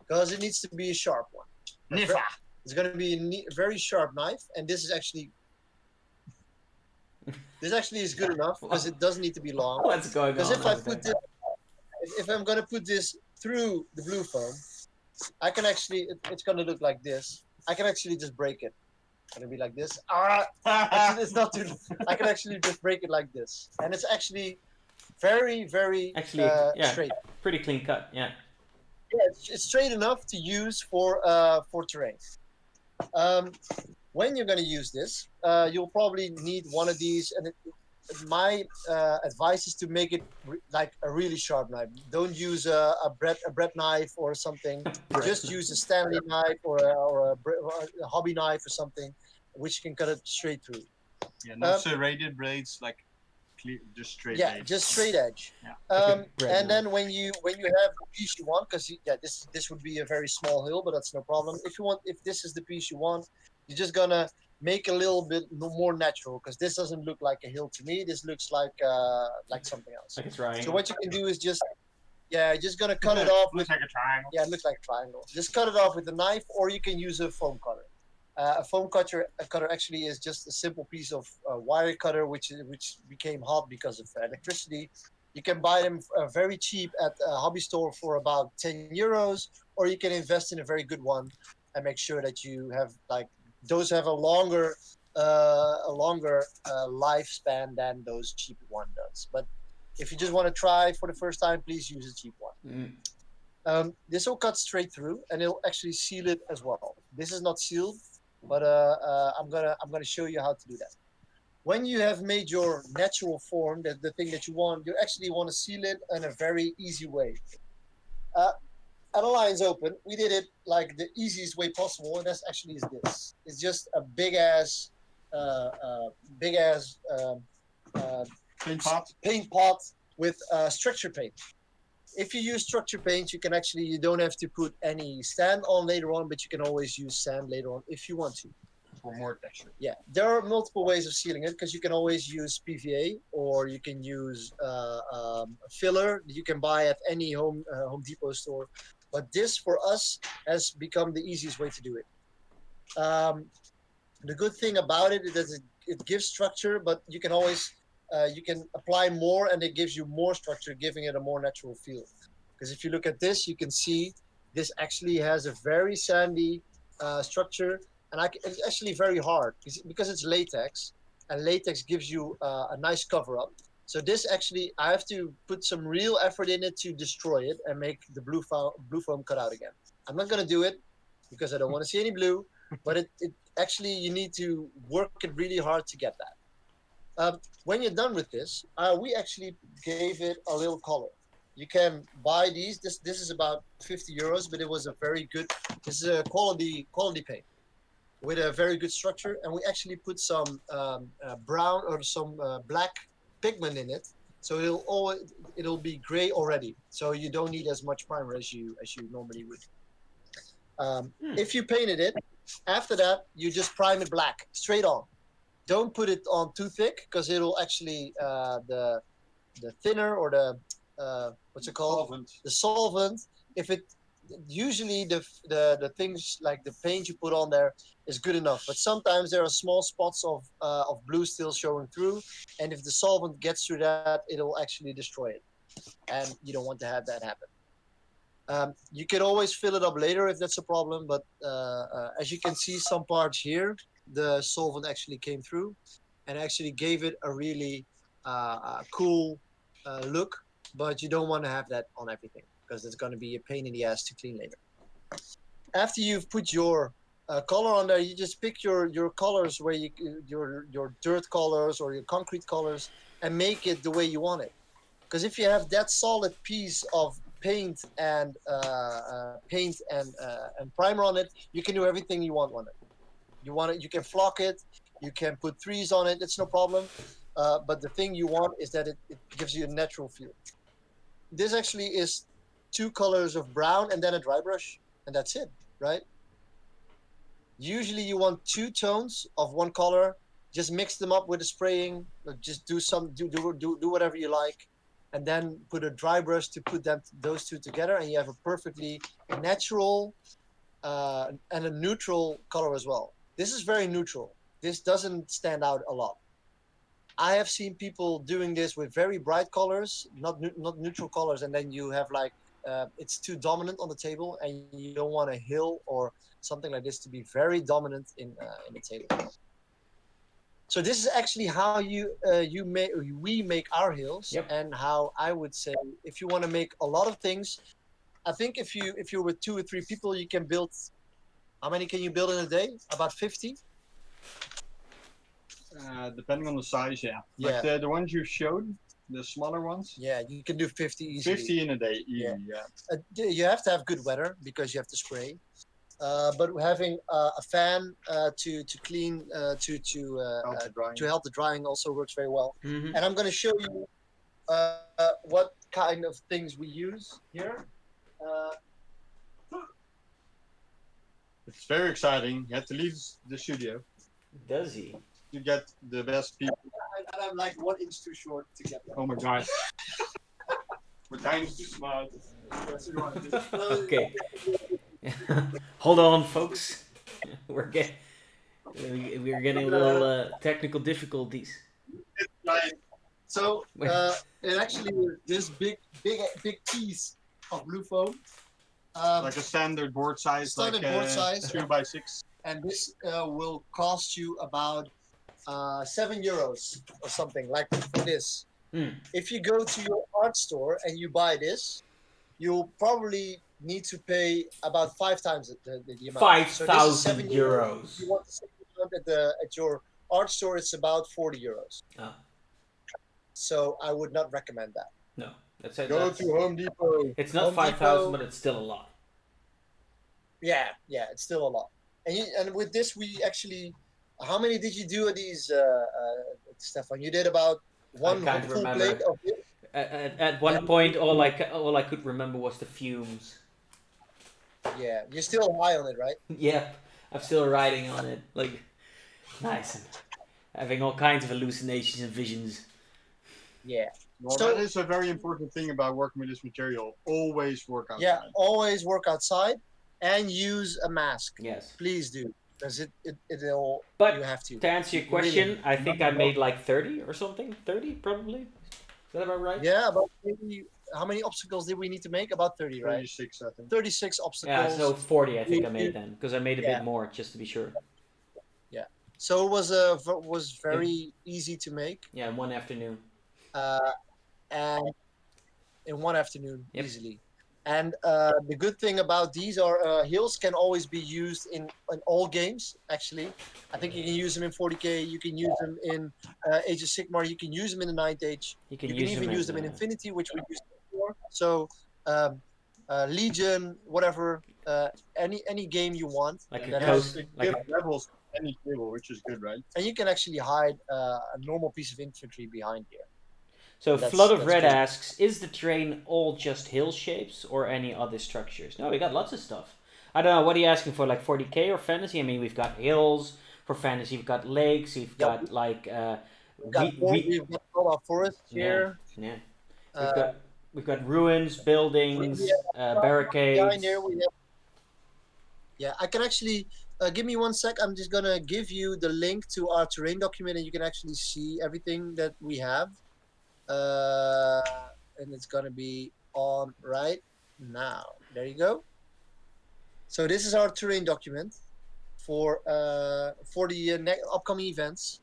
Speaker 1: because it needs to be a sharp one.
Speaker 5: Nifa.
Speaker 1: It's gonna be a very sharp knife, and this actually is good enough because it doesn't need to be long.
Speaker 2: What's going on?
Speaker 1: Because if I
Speaker 2: over
Speaker 1: put
Speaker 2: there?
Speaker 1: this, if I'm gonna put this through the blue foam, I can actually, it's gonna look like this. I can actually just break it. It's gonna be like this. Actually, it's not too. I can actually just break it like this, and it's actually very, very
Speaker 2: Actually, yeah.
Speaker 1: straight.
Speaker 2: Pretty clean cut. Yeah.
Speaker 1: Yeah, it's straight enough to use for terrain. When you're gonna use this, you'll probably need one of these, and my advice is to make it like a really sharp knife. Don't use a bread knife or something. Just use a Stanley knife or a hobby knife or something, which can cut it straight through.
Speaker 5: Yeah, no serrated blades, like clear, just straight.
Speaker 1: Yeah,
Speaker 5: edge.
Speaker 1: just straight edge.
Speaker 5: Yeah.
Speaker 2: bread
Speaker 1: And
Speaker 2: knife.
Speaker 1: then when you have the piece you want, because this would be a very small hill, but that's no problem. If this is the piece you want, you're just gonna make a little bit more natural, because this doesn't look like a hill to me. This looks like something else.
Speaker 2: Like a triangle.
Speaker 1: So what you can do is just gonna cut it off with,
Speaker 5: Looks like a triangle.
Speaker 1: yeah, it looks like a triangle. Just cut it off with a knife, or you can use a foam cutter. A foam cutter actually is just a simple piece of wire cutter, which became hot because of electricity. You can buy them very cheap at a hobby store for about 10 euros, or you can invest in a very good one and make sure that you have those have a longer lifespan than those cheap one does. But if you just want to try for the first time, please use a cheap one. This will cut straight through, and it'll actually seal it as well. This is not sealed, but I'm gonna show you how to do that. When you have made your natural form, the thing that you actually want to seal it in a very easy way. At Alliance Open, we did it like the easiest way possible, and that's actually this. It's just a big ass paint pot with structure paint. If you use structure paint, you don't have to put any sand on later on, but you can always use sand later on if you want to.
Speaker 5: For more texture.
Speaker 1: Yeah, there are multiple ways of sealing it, because you can always use PVA, or you can use a filler you can buy at any Home Depot store. But this for us has become the easiest way to do it. The good thing about it is that it gives structure, but you can always you can apply more, and it gives you more structure, giving it a more natural feel. Because if you look at this, you can see this actually has a very sandy structure, and it's actually very hard because it's latex, and latex gives you a nice cover up. So this actually, I have to put some real effort in it to destroy it and make the blue foam cut out again. I'm not gonna do it because I don't want to see any blue, but it actually, you need to work it really hard to get that. When you're done with this, we actually gave it a little color. You can buy these. This is about 50 euros, but it was a very good This is a quality paint with a very good structure, and we actually put some brown or some black pigment in it, so it'll be gray already. So you don't need as much primer as you normally would. If you painted it, after that you just prime it black straight on. Don't put it on too thick because it'll actually the thinner or the what's it called?
Speaker 5: Solvent.
Speaker 1: The solvent. If it usually the things like the paint you put on there is good enough, but sometimes there are small spots of blue still showing through, and if the solvent gets through that, it'll actually destroy it, and you don't want to have that happen. You can always fill it up later if that's a problem, but as you can see, some parts here, the solvent actually came through and actually gave it a really cool look, but you don't want to have that on everything because it's going to be a pain in the ass to clean later. After you've put your color on there, you just pick your colors where your dirt colors or your concrete colors and make it the way you want it. Because if you have that solid piece of paint and primer on it, you can do everything you want on it. You can flock it, you can put threes on it, it's no problem. But the thing you want is that it gives you a natural feel. This actually is 2 colors of brown and then a dry brush, and that's it, right? Usually you want 2 tones of one color, just mix them up with the spraying, just do whatever you like, and then put a dry brush to put those 2 together, and you have a perfectly natural and a neutral color as well. This is very neutral. This doesn't stand out a lot. I have seen people doing this with very bright colors, not neutral colors, and then you have like it's too dominant on the table, and you don't want a hill or something like this to be very dominant in the table. So this is actually how we make our hills,
Speaker 2: Yep.
Speaker 1: and how I would say if you want to make a lot of things, I think if you're with 2 or 3 people, you can build. How many can you build in a day? About 50.
Speaker 5: Depending on the size, yeah.
Speaker 1: Yeah.
Speaker 5: Like the ones you showed, the smaller ones.
Speaker 1: Yeah, you can do 50 easily.
Speaker 5: 50 in a day, easy, yeah.
Speaker 1: You have to have good weather because you have to spray. But having a fan to clean to help the drying also works very well.
Speaker 2: Mhm.
Speaker 1: And I'm going to show you what kind of things we use here.
Speaker 5: It's very exciting. You have to leave the studio
Speaker 2: Does he?
Speaker 5: to get the best people.
Speaker 1: And I'm like 1 inch too short to get that.
Speaker 5: Oh my god. Martijn is too smart.
Speaker 2: Okay. Hold on, folks. We're getting a little technical difficulties.
Speaker 1: So it actually is this big piece of blue foam.
Speaker 5: Like a standard board size,
Speaker 1: Standard
Speaker 5: like
Speaker 1: board size.
Speaker 5: 2x6.
Speaker 1: And this will cost you about €7 or something like for this. If you go to your art store and you buy this, you'll probably need to pay about 5 times the amount.
Speaker 2: 5,000 euros.
Speaker 1: If you want the same amount at your art store, it's about €40.
Speaker 2: Oh.
Speaker 1: So I would not recommend that.
Speaker 2: No, that's
Speaker 5: Go to Home Depot.
Speaker 2: It's not
Speaker 1: Home
Speaker 2: 5,000,
Speaker 1: Depot.
Speaker 2: but it's still a lot.
Speaker 1: Yeah, it's still a lot. And with this, we actually, how many did you do of these, Stefan? You did about one
Speaker 2: can't
Speaker 1: full
Speaker 2: remember.
Speaker 1: plate of this?
Speaker 2: At one point, all I could remember was the fumes.
Speaker 1: Yeah, you're still high on it, right?
Speaker 2: Yeah, I'm still riding on it, like nice and having all kinds of hallucinations and visions.
Speaker 1: Yeah.
Speaker 5: Well,
Speaker 1: So-
Speaker 5: that is a very important thing about working with this material. Always work outside.
Speaker 1: Yeah, always work outside and use a mask.
Speaker 2: Yes.
Speaker 1: Please do, because it'll.
Speaker 2: But
Speaker 1: you have to.
Speaker 2: To answer your question, I think I made like 30 or something. 30 probably. Is that about right?
Speaker 1: Yeah, about maybe. How many obstacles did we need to make? About 30, right?
Speaker 5: 36, I think.
Speaker 1: 36 obstacles.
Speaker 2: Yeah, so 40 I think I made then, because I made a
Speaker 1: Yeah.
Speaker 2: bit more just to be sure.
Speaker 1: So it was very easy to make,
Speaker 2: Yeah, in one afternoon.
Speaker 1: and in one afternoon
Speaker 2: Yep.
Speaker 1: easily. And the good thing about these are hills can always be used in all games. Actually, I think you can use them in 40k. You can use them in Age of Sigmar. You can use them in the Ninth Age.
Speaker 2: You can
Speaker 1: You
Speaker 2: use
Speaker 1: can even
Speaker 2: them
Speaker 1: use
Speaker 2: as,
Speaker 1: them in Infinity, which we used before. So Legion, whatever. any game you want.
Speaker 2: Like a
Speaker 1: that
Speaker 2: coast-
Speaker 1: has,
Speaker 2: like
Speaker 5: Give levels to any table, which is good, right?
Speaker 1: and you can actually hide a normal piece of infantry behind here.
Speaker 2: So
Speaker 1: That's-
Speaker 2: Flood of
Speaker 1: that's
Speaker 2: Red
Speaker 1: good.
Speaker 2: asks, is the terrain all just hill shapes or any other structures? No, we got lots of stuff. I don't know, what are you asking for, like 40k or fantasy? I mean, we've got hills for fantasy, we've got lakes, we've
Speaker 1: Yeah,
Speaker 2: got like
Speaker 1: We've got all our forests here.
Speaker 2: yeah.
Speaker 1: Uh,
Speaker 2: We've got ruins, buildings, barricades.
Speaker 1: behind here we have. Yeah, I can actually give me 1 sec. I'm just gonna give you the link to our terrain document, and you can actually see everything that we have. And it's gonna be on right now. There you go. So this is our terrain document for the upcoming events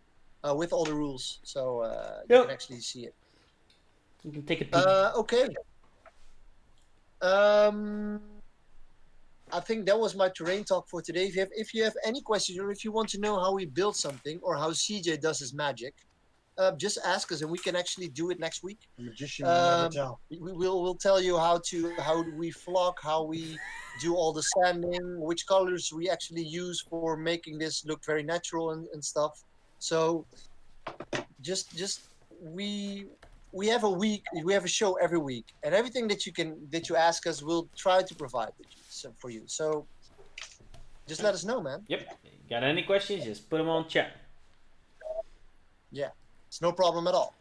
Speaker 1: with all the rules. So you
Speaker 2: Yep.
Speaker 1: can actually see it.
Speaker 2: You can take a peek.
Speaker 1: Okay. I think that was my terrain talk for today. If you have any questions, or if you want to know how we build something or how CJ does his magic, just ask us and we can actually do it next week.
Speaker 5: The magician will never
Speaker 1: Um,
Speaker 5: tell.
Speaker 1: We'll tell you how we flock, how we do all the sanding, which colors we actually use for making this look very natural and stuff. So just we have a week, we have a show every week, and everything that you ask us, we'll try to provide for you. So just let us know, man.
Speaker 2: Yep. Got any questions? Just put them on chat.
Speaker 1: Yeah, it's no problem at all.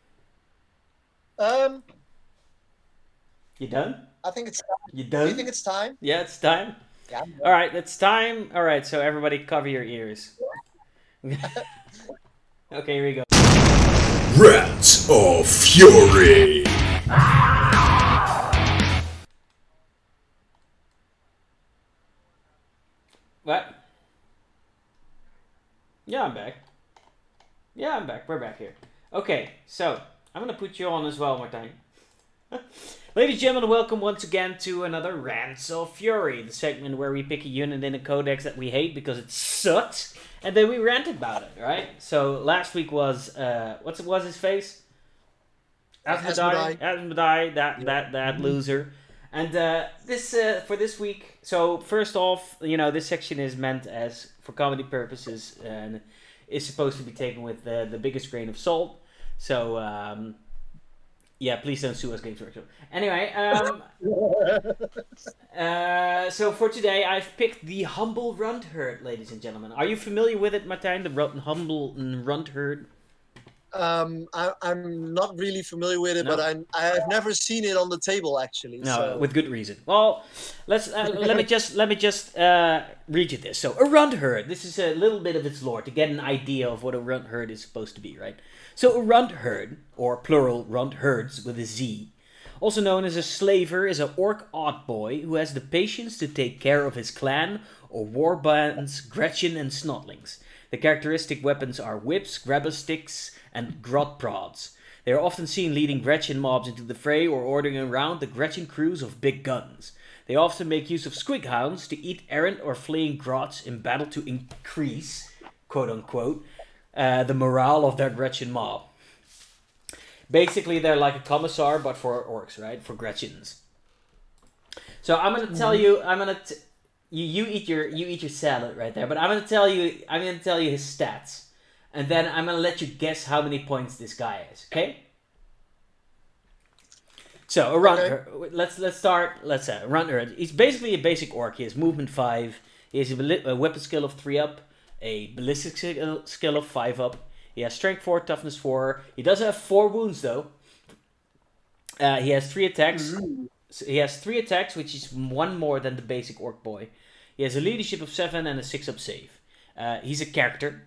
Speaker 2: You done?
Speaker 1: I think it's.
Speaker 2: You
Speaker 1: Do
Speaker 2: done?
Speaker 1: you think it's time?
Speaker 2: Yeah, it's time.
Speaker 1: Yeah.
Speaker 2: All right, it's time. All right, so everybody cover your ears. Okay, here we go.
Speaker 6: Rants of Fury.
Speaker 2: What? Yeah, I'm back. Yeah, I'm back. We're back here. Okay, so I'm gonna put you on as well, Martijn. Ladies and gentlemen, welcome once again to another Rants of Fury, the segment where we pick a unit in a codex that we hate because it sucks, and then we rant about it, right? So last week was what was his face? Asmodai, that loser. And this for this week. So first off, this section is meant as for comedy purposes and is supposed to be taken with the biggest grain of salt. So yeah, please don't sue us, Games Workshop. Anyway, so for today, I've picked the Humble Rundherd, ladies and gentlemen. Are you familiar with it, Martijn? The Humble Rundherd?
Speaker 1: I'm not really familiar with it,
Speaker 2: No?
Speaker 1: but I have never seen it on the table actually.
Speaker 2: No,
Speaker 1: so.
Speaker 2: with good reason. Well, let me just read you this. So a Rundherd. This is a little bit of its lore to get an idea of what a Rundherd is supposed to be, right? So a Rundherd, or plural Rundherds with a Z, also known as a slaver, is an orc odd boy who has the patience to take care of his clan or warbands Gretchen and Snotlings. The characteristic weapons are whips, grabber sticks, and grot prods. They are often seen leading Gretchen mobs into the fray or ordering around the Gretchen crews of big guns. They often make use of squig hounds to eat errant or fleeing grots in battle to increase, quote unquote, the morale of their Gretchen mob. Basically, they're like a commissar, but for orcs, right? For Gretchens. So I'm gonna tell you, you eat your salad right there, but I'm gonna tell you his stats, and then I'm gonna let you guess how many points this guy is. Okay? So a Rundherd. Let's start. Let's say a Rundherd. He's basically a basic orc. He has movement 5. He has a weapon skill of 3 up, a ballistic skill of 5 up. He has strength 4, toughness 4. He does have 4 wounds though. He has 3 attacks. So he has 3 attacks, which is 1 more than the basic orc boy. He has a leadership of 7 and a 6 up save. He's a character.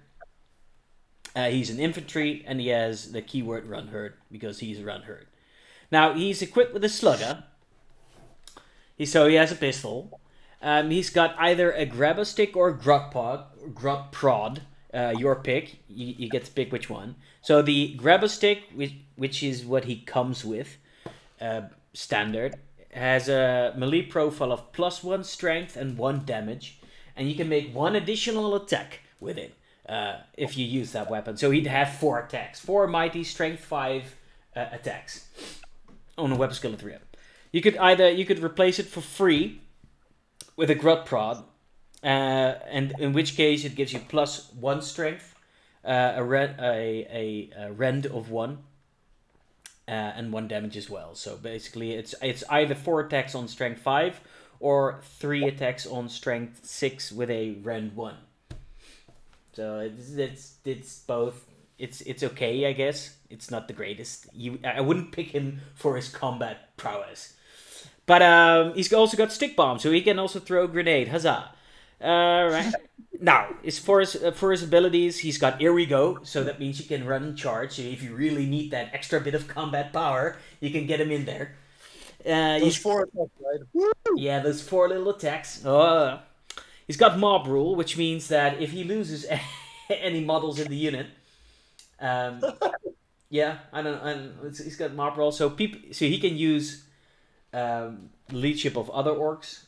Speaker 2: He's an infantry, and he has the keyword Rundherd because he's a Rundherd. Now he's equipped with a slugger. So he has a pistol. He's got either a grabber stick or a grot prod. Your pick. You get to pick which one. So the grabber stick, which is what he comes with, standard, has a melee profile of +1 strength and 1 damage, and you can make 1 additional attack with it if you use that weapon. So he'd have 4 attacks, 4 mighty, strength 5 attacks on a weapon skill of 3 up. You could replace it for free with a Grot Prod, and in which case it gives you +1 strength, a rend of 1, and 1 damage as well. So basically, it's either 4 attacks on strength 5 or 3 attacks on strength 6 with a rend 1. So it's both. It's okay, I guess. It's not the greatest. I wouldn't pick him for his combat prowess. But he's also got stick bomb, so he can also throw a grenade. Huzzah! Right. Now, for his abilities, he's got Here We Go, so that means you can run and charge. So if you really need that extra bit of combat power, you can get him in there.
Speaker 1: Those 4 attacks, right? Woo!
Speaker 2: Yeah, those 4 little attacks. He's got Mob Rule, which means that if he loses any models in the unit, yeah, I don't know. He's got Mob Rule, so he can use leadership of other orcs,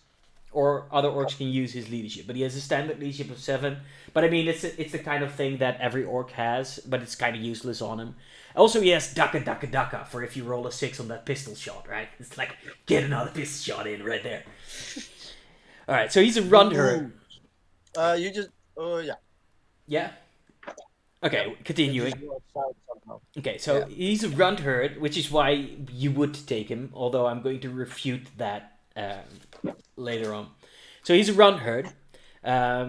Speaker 2: or other orcs can use his leadership. But he has a standard leadership of 7. But I mean, it's the kind of thing that every orc has, but it's kind of useless on him. Also, he has Daka Daka Daka for if you roll a 6 on that pistol shot, right? It's like, get another pistol shot in right there. Alright, so he's a run herd.
Speaker 1: Yeah.
Speaker 2: Yeah? Okay, continuing. Okay, so he's a run herd, which is why you would take him, although I'm going to refute that later on. So he's a run herd,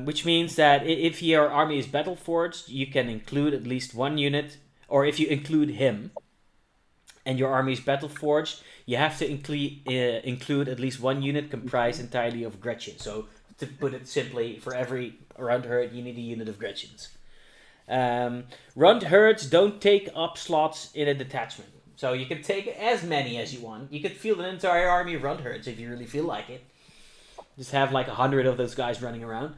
Speaker 2: which means that if your army is battle forged, you can include at least 1 unit, or if you include him, and your army is battle forged, you have to include at least 1 unit comprised entirely of Gretchen. So to put it simply, for every run herd, you need a unit of Gretchens. Run herds don't take up slots in a detachment. So you can take as many as you want. You could field an entire army of run herds if you really feel like it. Just have like 100 of those guys running around.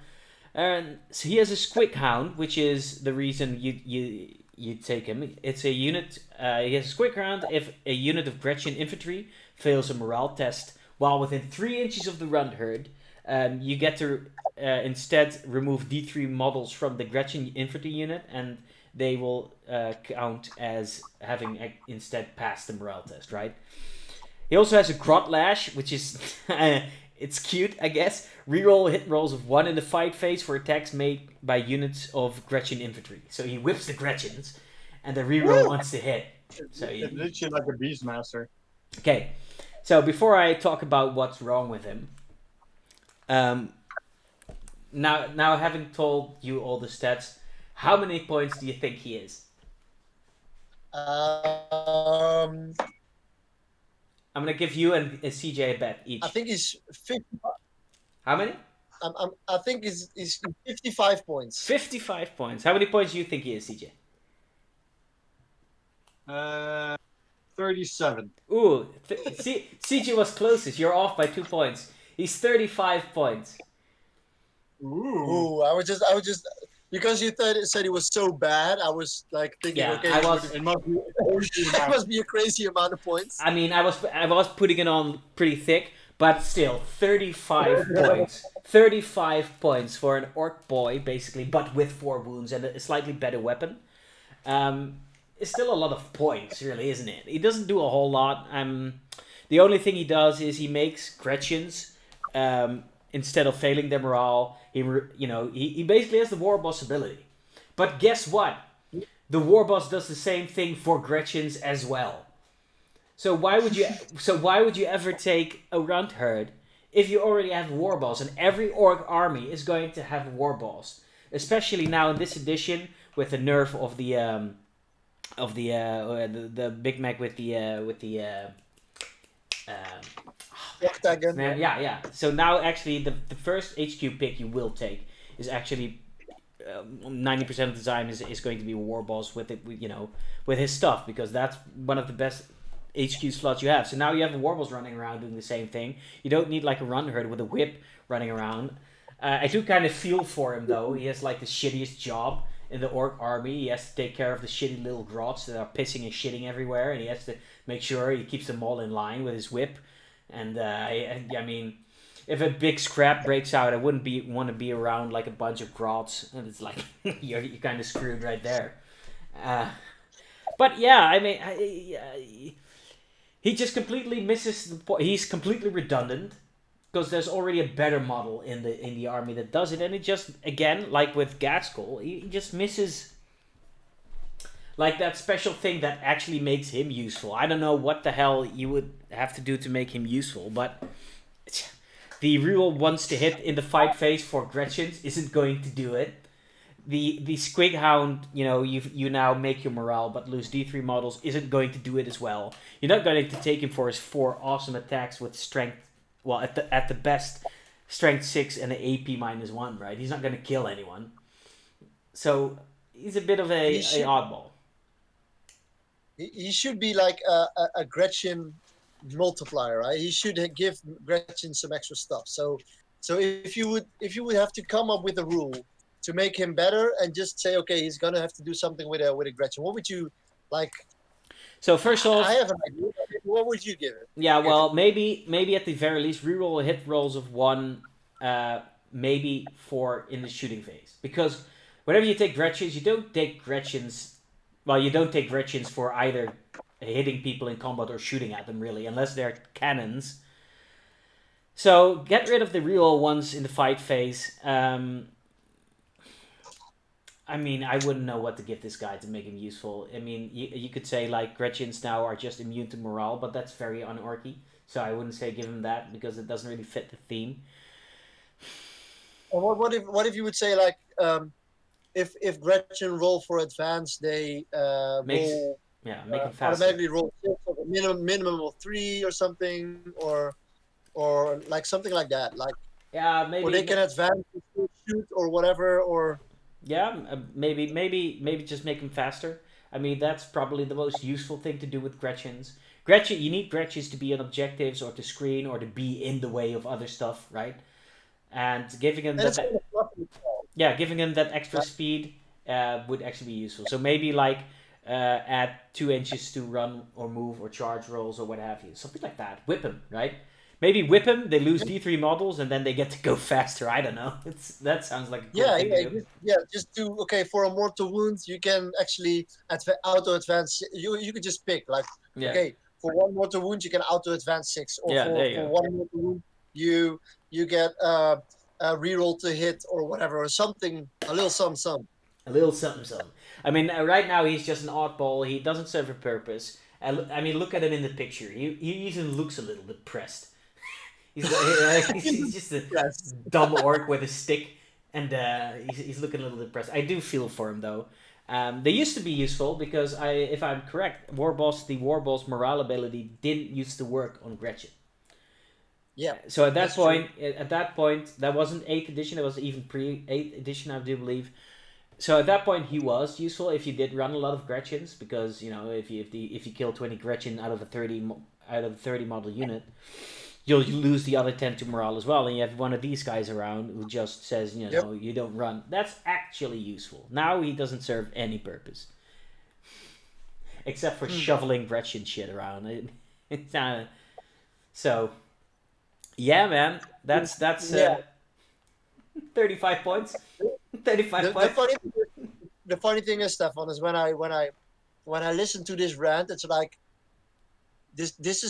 Speaker 2: And so he has a Squick Hound, which is the reason you take him. It's a unit. He has a Squick Hound if a unit of Gretchen infantry fails a morale test while within 3 inches of the run herd. You get to instead remove D3 models from the Gretchen infantry unit, and they will count as having instead passed the morale test, right? He also has a Grot Lash, which is it's cute, I guess. Reroll hit rolls of 1 in the fight phase for attacks made by units of Gretchen infantry. So he whips the Gretchens, and the reroll wants to hit. So
Speaker 5: It's literally like a Beastmaster.
Speaker 2: okay, so before I talk about what's wrong with him, now having told you all the stats, how many points do you think he is? I'm gonna give you and CJ a bet each.
Speaker 1: I think he's 50.
Speaker 2: How many?
Speaker 1: I think he's 55 points.
Speaker 2: 55 points. How many points do you think he is, CJ?
Speaker 5: 37.
Speaker 2: Ooh, CJ was closest. You're off by 2 points. He's 35 points.
Speaker 1: Ooh, I was just because you said he was so bad. I was like thinking,
Speaker 2: Yeah,
Speaker 1: okay,
Speaker 5: It must be
Speaker 1: it must be a crazy amount of points.
Speaker 2: I mean, I was putting it on pretty thick, but still, 35 points. 35 points for an orc boy, basically, but with 4 wounds and a slightly better weapon. It's still a lot of points, really, isn't it? He doesn't do a whole lot. The only thing he does is he makes Gretchens. Instead of failing their morale, he basically has the war boss ability. But guess what? The war boss does the same thing for Gretchens as well. So why would you ever take a run herd if you already have a war boss? And every orc army is going to have a war boss, especially now in this edition with the nerf of the Big Mac with the. Man, yeah. So now, actually, the first HQ pick you will take is actually 90% of the time is going to be a war boss with it, with his stuff, because that's one of the best HQ slots you have. So now you have a war boss running around doing the same thing. You don't need like a run herd with a whip running around. I do kind of feel for him though. He has like the shittiest job in the orc army. He has to take care of the shitty little grots that are pissing and shitting everywhere, and he has to make sure he keeps them all in line with his whip. And I mean, if a big scrap breaks out, I wouldn't want to be around like a bunch of grots, and it's like you're kind of screwed right there. But yeah, I mean, he just completely misses the point. He's completely redundant. because there's already a better model in the army that does it, and it just, again, like with Gaskell, he just misses like that special thing that actually makes him useful. I don't know what the hell you would have to do to make him useful, but the reroll wants to hit in the fight phase for Gretchens isn't going to do it. The Squig Hound, you now make your morale but lose D3 models, isn't going to do it as well. You're not going to take him for his 4 awesome attacks with strength, well, at the best, strength 6 and an AP -1, right? He's not going to kill anyone. So he's a bit of a oddball.
Speaker 1: He should be like a Gretchen multiplier, right? He should give Gretchen some extra stuff. So if you would have to come up with a rule to make him better and just say, okay, he's gonna have to do something with a Gretchen, what would you like?
Speaker 2: So first off,
Speaker 1: I have an idea. What would you give it?
Speaker 2: Yeah, well, maybe at the very least reroll hit rolls of 1, maybe 4 in the shooting phase, because whenever you take Gretchens, you don't take Gretchens. Well, you don't take Gretchens for either hitting people in combat or shooting at them, really, unless they're cannons. So get rid of the reroll ones in the fight phase. I mean, I wouldn't know what to give this guy to make him useful. I mean, you could say, like, Gretchens now are just immune to morale, but that's very un-orky. So I wouldn't say give him that, because it doesn't really fit the theme.
Speaker 1: Or what if you would say, like, if Gretchen roll for advance, they
Speaker 2: make him faster.
Speaker 1: Automatically roll 6 or a minimum of 3 or something, or like something like that. Like,
Speaker 2: yeah, maybe.
Speaker 1: Or they can advance, shoot, or whatever, or.
Speaker 2: Yeah, maybe just make him faster. I mean, that's probably the most useful thing to do with Gretchens. You need Gretchens to be on objectives or to screen or to be in the way of other stuff, right? And giving him giving him that extra speed would actually be useful. So maybe like add 2 inches to run or move or charge rolls or what have you, something like that. Whip him, right? Maybe whip him, they lose D3 models, and then they get to go faster. I don't know. That sounds like a cool thing to do.
Speaker 1: Just do, okay, for a mortal wound, you can actually auto-advance. You could just pick, like, okay, for 1 mortal wound, you can auto-advance 6. Or for 1 mortal wound, you get a reroll to hit or whatever, or something, a little something.
Speaker 2: A little something. I mean, right now he's just an oddball. He doesn't serve a purpose. I mean, look at him in the picture. He even looks a little depressed. He's just a dumb orc with a stick, and he's looking a little depressed. I do feel for him, though. They used to be useful because, if I'm correct, the Warboss morale ability didn't used to work on Gretchen.
Speaker 1: Yeah.
Speaker 2: So at that point, that wasn't 8th edition. It was even pre-8th edition, I do believe. So at that point, he was useful if you did run a lot of Gretchens, because if you kill 20 Gretchen out of a 30 model unit, you'll lose the other 10 to morale as well, and you have one of these guys around who just says, you don't run. That's actually useful. Now he doesn't serve any purpose, except for shoveling Gretchen shit around. So, yeah, man, that's 35 points. 35 points.
Speaker 1: The funny thing is, Stefan, is when I listen to this rant, it's like, This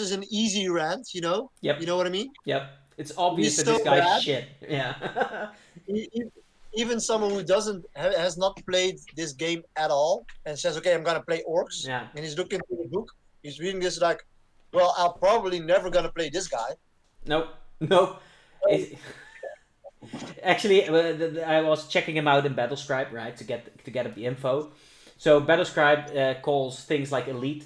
Speaker 1: is an easy rant,
Speaker 2: Yep.
Speaker 1: You know what I mean?
Speaker 2: Yep. It's obvious that this guy's shit. Yeah.
Speaker 1: Even someone who has not played this game at all and says, okay, I'm gonna play orcs.
Speaker 2: Yeah.
Speaker 1: And he's looking through the book. He's reading this like, well, I'm probably never gonna play this guy.
Speaker 2: Nope. Actually, I was checking him out in Battlescribe, right, to get up the info. So Battlescribe calls things like elite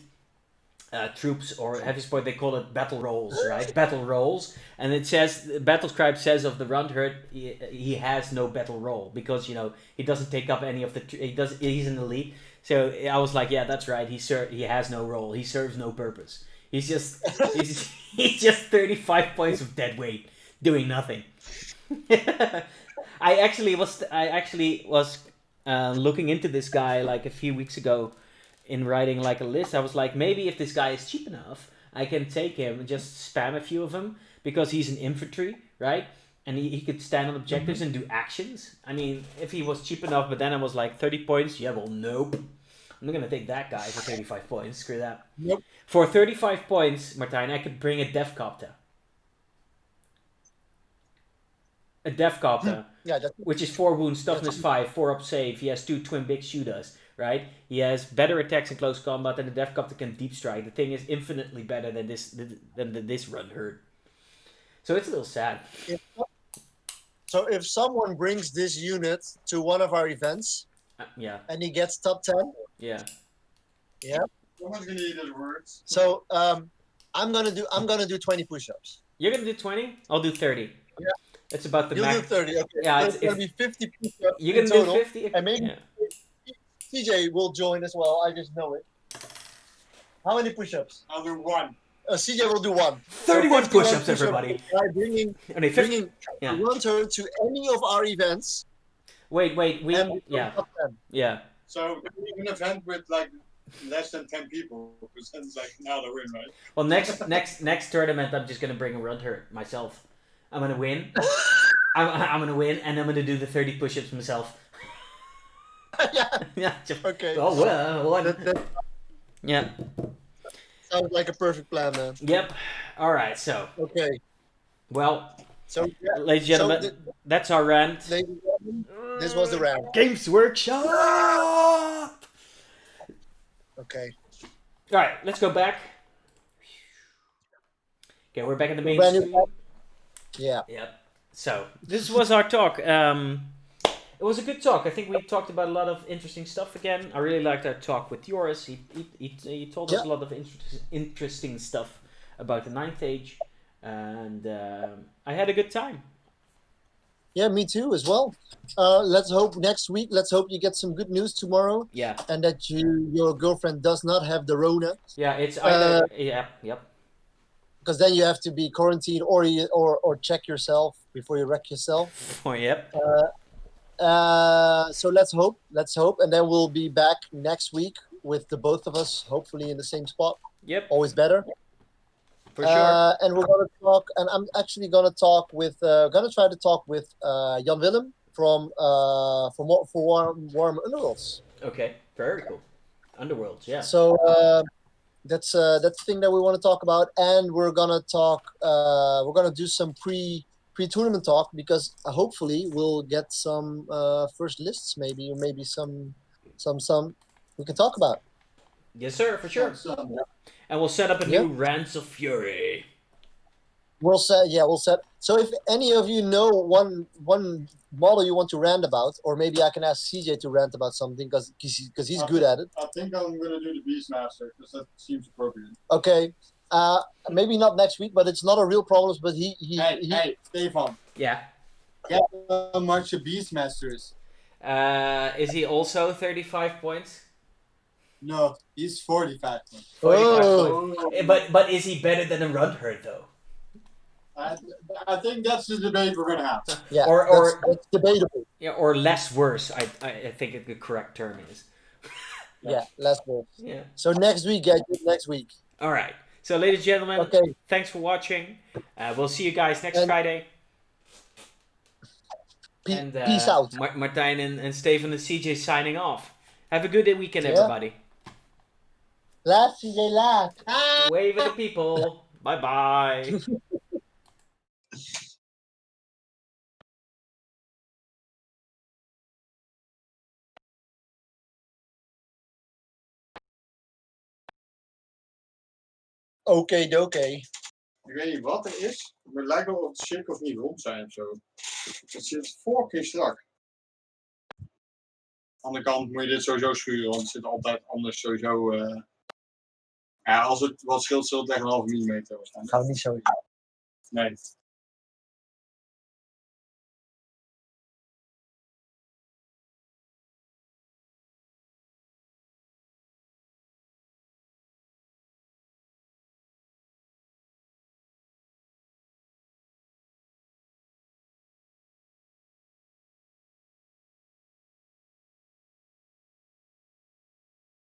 Speaker 2: troops or heavy support, they call it battle rolls, right? Battle rolls. And it says, Battlescribe says of the Rundherd, he has no battle roll because, he doesn't take up any of the, he's an elite. So I was like, yeah, that's right. He has no role. He serves no purpose. He's just, he's just 35 points of dead weight doing nothing. I actually was looking into this guy like a few weeks ago in writing like a list. I was like, maybe if this guy is cheap enough, I can take him and just spam a few of them because he's an infantry, right? And he could stand on objectives and do actions. I mean, if he was cheap enough, but then I was like 30 points. Yeah, well, nope. I'm not going to take that guy for 35 points. Screw that.
Speaker 1: Nope.
Speaker 2: For 35 points, Martijn, I could bring a Devcopter. a Death Copter,
Speaker 1: Yeah, that's
Speaker 2: which is 4 wounds, toughness 5, 4 up save. He has 2 twin big shooters, right? He has better attacks in close combat, and the Death Copter can deep strike. The thing is infinitely better than this run herd. So it's a little sad.
Speaker 1: So if someone brings this unit to one of our events
Speaker 2: Yeah,
Speaker 1: and he gets top 10,
Speaker 2: yeah.
Speaker 5: Someone's gonna eat his words.
Speaker 1: so I'm gonna do 20 push-ups.
Speaker 2: You're gonna do 20? I'll do 30.
Speaker 1: Yeah.
Speaker 2: It's about the
Speaker 1: You'll
Speaker 2: max.
Speaker 1: do 30. Okay.
Speaker 2: Yeah,
Speaker 1: so
Speaker 2: it's-
Speaker 1: it's gonna be 50 push-ups
Speaker 2: You're
Speaker 1: in
Speaker 2: gonna do
Speaker 1: total.
Speaker 2: 50?
Speaker 1: And maybe
Speaker 2: Yeah.
Speaker 1: CJ will join as well. I just know it. How many push-ups?
Speaker 5: I'll do 1.
Speaker 1: CJ will do 1.
Speaker 2: 31
Speaker 1: 51
Speaker 2: push-ups, everybody.
Speaker 1: By bringing
Speaker 2: Okay, 50. Yeah.
Speaker 1: one turn to any of our events.
Speaker 2: Wait, we
Speaker 1: And become
Speaker 2: yeah,
Speaker 1: top 10.
Speaker 2: yeah.
Speaker 5: So an event with like less than 10 people, because then it's like now they win, right?
Speaker 2: Well, next tournament, I'm just gonna bring a run herd myself. I'm gonna win. I'm gonna win, and I'm gonna do the 30 push-ups myself.
Speaker 1: Yeah.
Speaker 2: Yeah. Just,
Speaker 1: Okay.
Speaker 2: oh well.
Speaker 1: That
Speaker 2: Yeah.
Speaker 1: sounds like a perfect plan, man.
Speaker 2: Yep. All right. So,
Speaker 1: Okay.
Speaker 2: well,
Speaker 1: So, yeah,
Speaker 2: ladies and gentlemen,
Speaker 1: so
Speaker 2: that's our rant.
Speaker 1: ladies and gentlemen, this was the round.
Speaker 2: Games Workshop.
Speaker 1: Okay.
Speaker 2: All right, let's go back. Okay, we're back in the main
Speaker 1: Brand new
Speaker 2: stream.
Speaker 1: pack. Yeah.
Speaker 2: Yep. So this was our talk. It was a good talk. I think we talked about a lot of interesting stuff again. I really liked our talk with Joris. He told us a lot of interesting stuff about the Ninth Age, and I had a good time.
Speaker 1: Yeah, me too as well. Let's hope next week. Let's hope you get some good news tomorrow,
Speaker 2: Yeah,
Speaker 1: and that your girlfriend does not have the Rona,
Speaker 2: yeah. It's either yep.
Speaker 1: because then you have to be quarantined or check yourself before you wreck yourself.
Speaker 2: Oh, yep.
Speaker 1: So let's hope, and then we'll be back next week with the both of us, hopefully in the same spot.
Speaker 2: Yep.
Speaker 1: Always better.
Speaker 2: For sure.
Speaker 1: And we're gonna talk, and I'm actually gonna try to talk with Jan Willem from Warm Underworlds.
Speaker 2: Okay. Very cool. Underworlds. Yeah.
Speaker 1: So that's the thing that we want to talk about, and we're gonna talk. We're gonna do some pre-tournament talk, because hopefully we'll get some first lists, maybe, or maybe some we can talk about.
Speaker 2: Yes, sir. For sure. And we'll set up a new Rants of Fury.
Speaker 1: We'll set. So if any of you know one model you want to rant about, or maybe I can ask CJ to rant about something, because he's good at it.
Speaker 5: I think I'm gonna do the Beastmaster because that seems appropriate.
Speaker 1: Okay. Maybe not next week, but it's not a real problem. But he
Speaker 5: Hey, Stefan.
Speaker 2: Yeah.
Speaker 5: Guess how much a Beastmaster is?
Speaker 2: Is he also 35 points?
Speaker 5: No, he's 45.
Speaker 2: 45
Speaker 1: Oh.
Speaker 2: points. But is he better than a run herd though?
Speaker 5: I think that's the debate we're gonna have.
Speaker 1: Yeah,
Speaker 2: Or-
Speaker 1: that's debatable.
Speaker 2: Yeah, or less worse. I think the correct term is.
Speaker 1: Yeah, less ball.
Speaker 2: Yeah.
Speaker 1: So next week, guys. Next week.
Speaker 2: All right. So, ladies and gentlemen,
Speaker 1: Okay.
Speaker 2: thanks for watching. We'll see you guys next
Speaker 1: And-
Speaker 2: Friday.
Speaker 1: Peace out.
Speaker 2: Martijn and Steven and CJ signing off. Have a good weekend,
Speaker 1: Yeah.
Speaker 2: everybody.
Speaker 1: Laat CJ laat.
Speaker 2: Wave at the people. Bye bye.
Speaker 1: Oké, doké.
Speaker 5: Ik weet niet wat er is, maar het lijkt wel of de cirkels niet rond zijn of zo. Het zit keer strak. Aan de andere kant moet je dit sowieso schuren, want het zit altijd anders sowieso. Ja, als het wat scheelt, zult het echt een halve millimeter waarschijnlijk.
Speaker 1: Gaan we niet zo.
Speaker 5: Nee.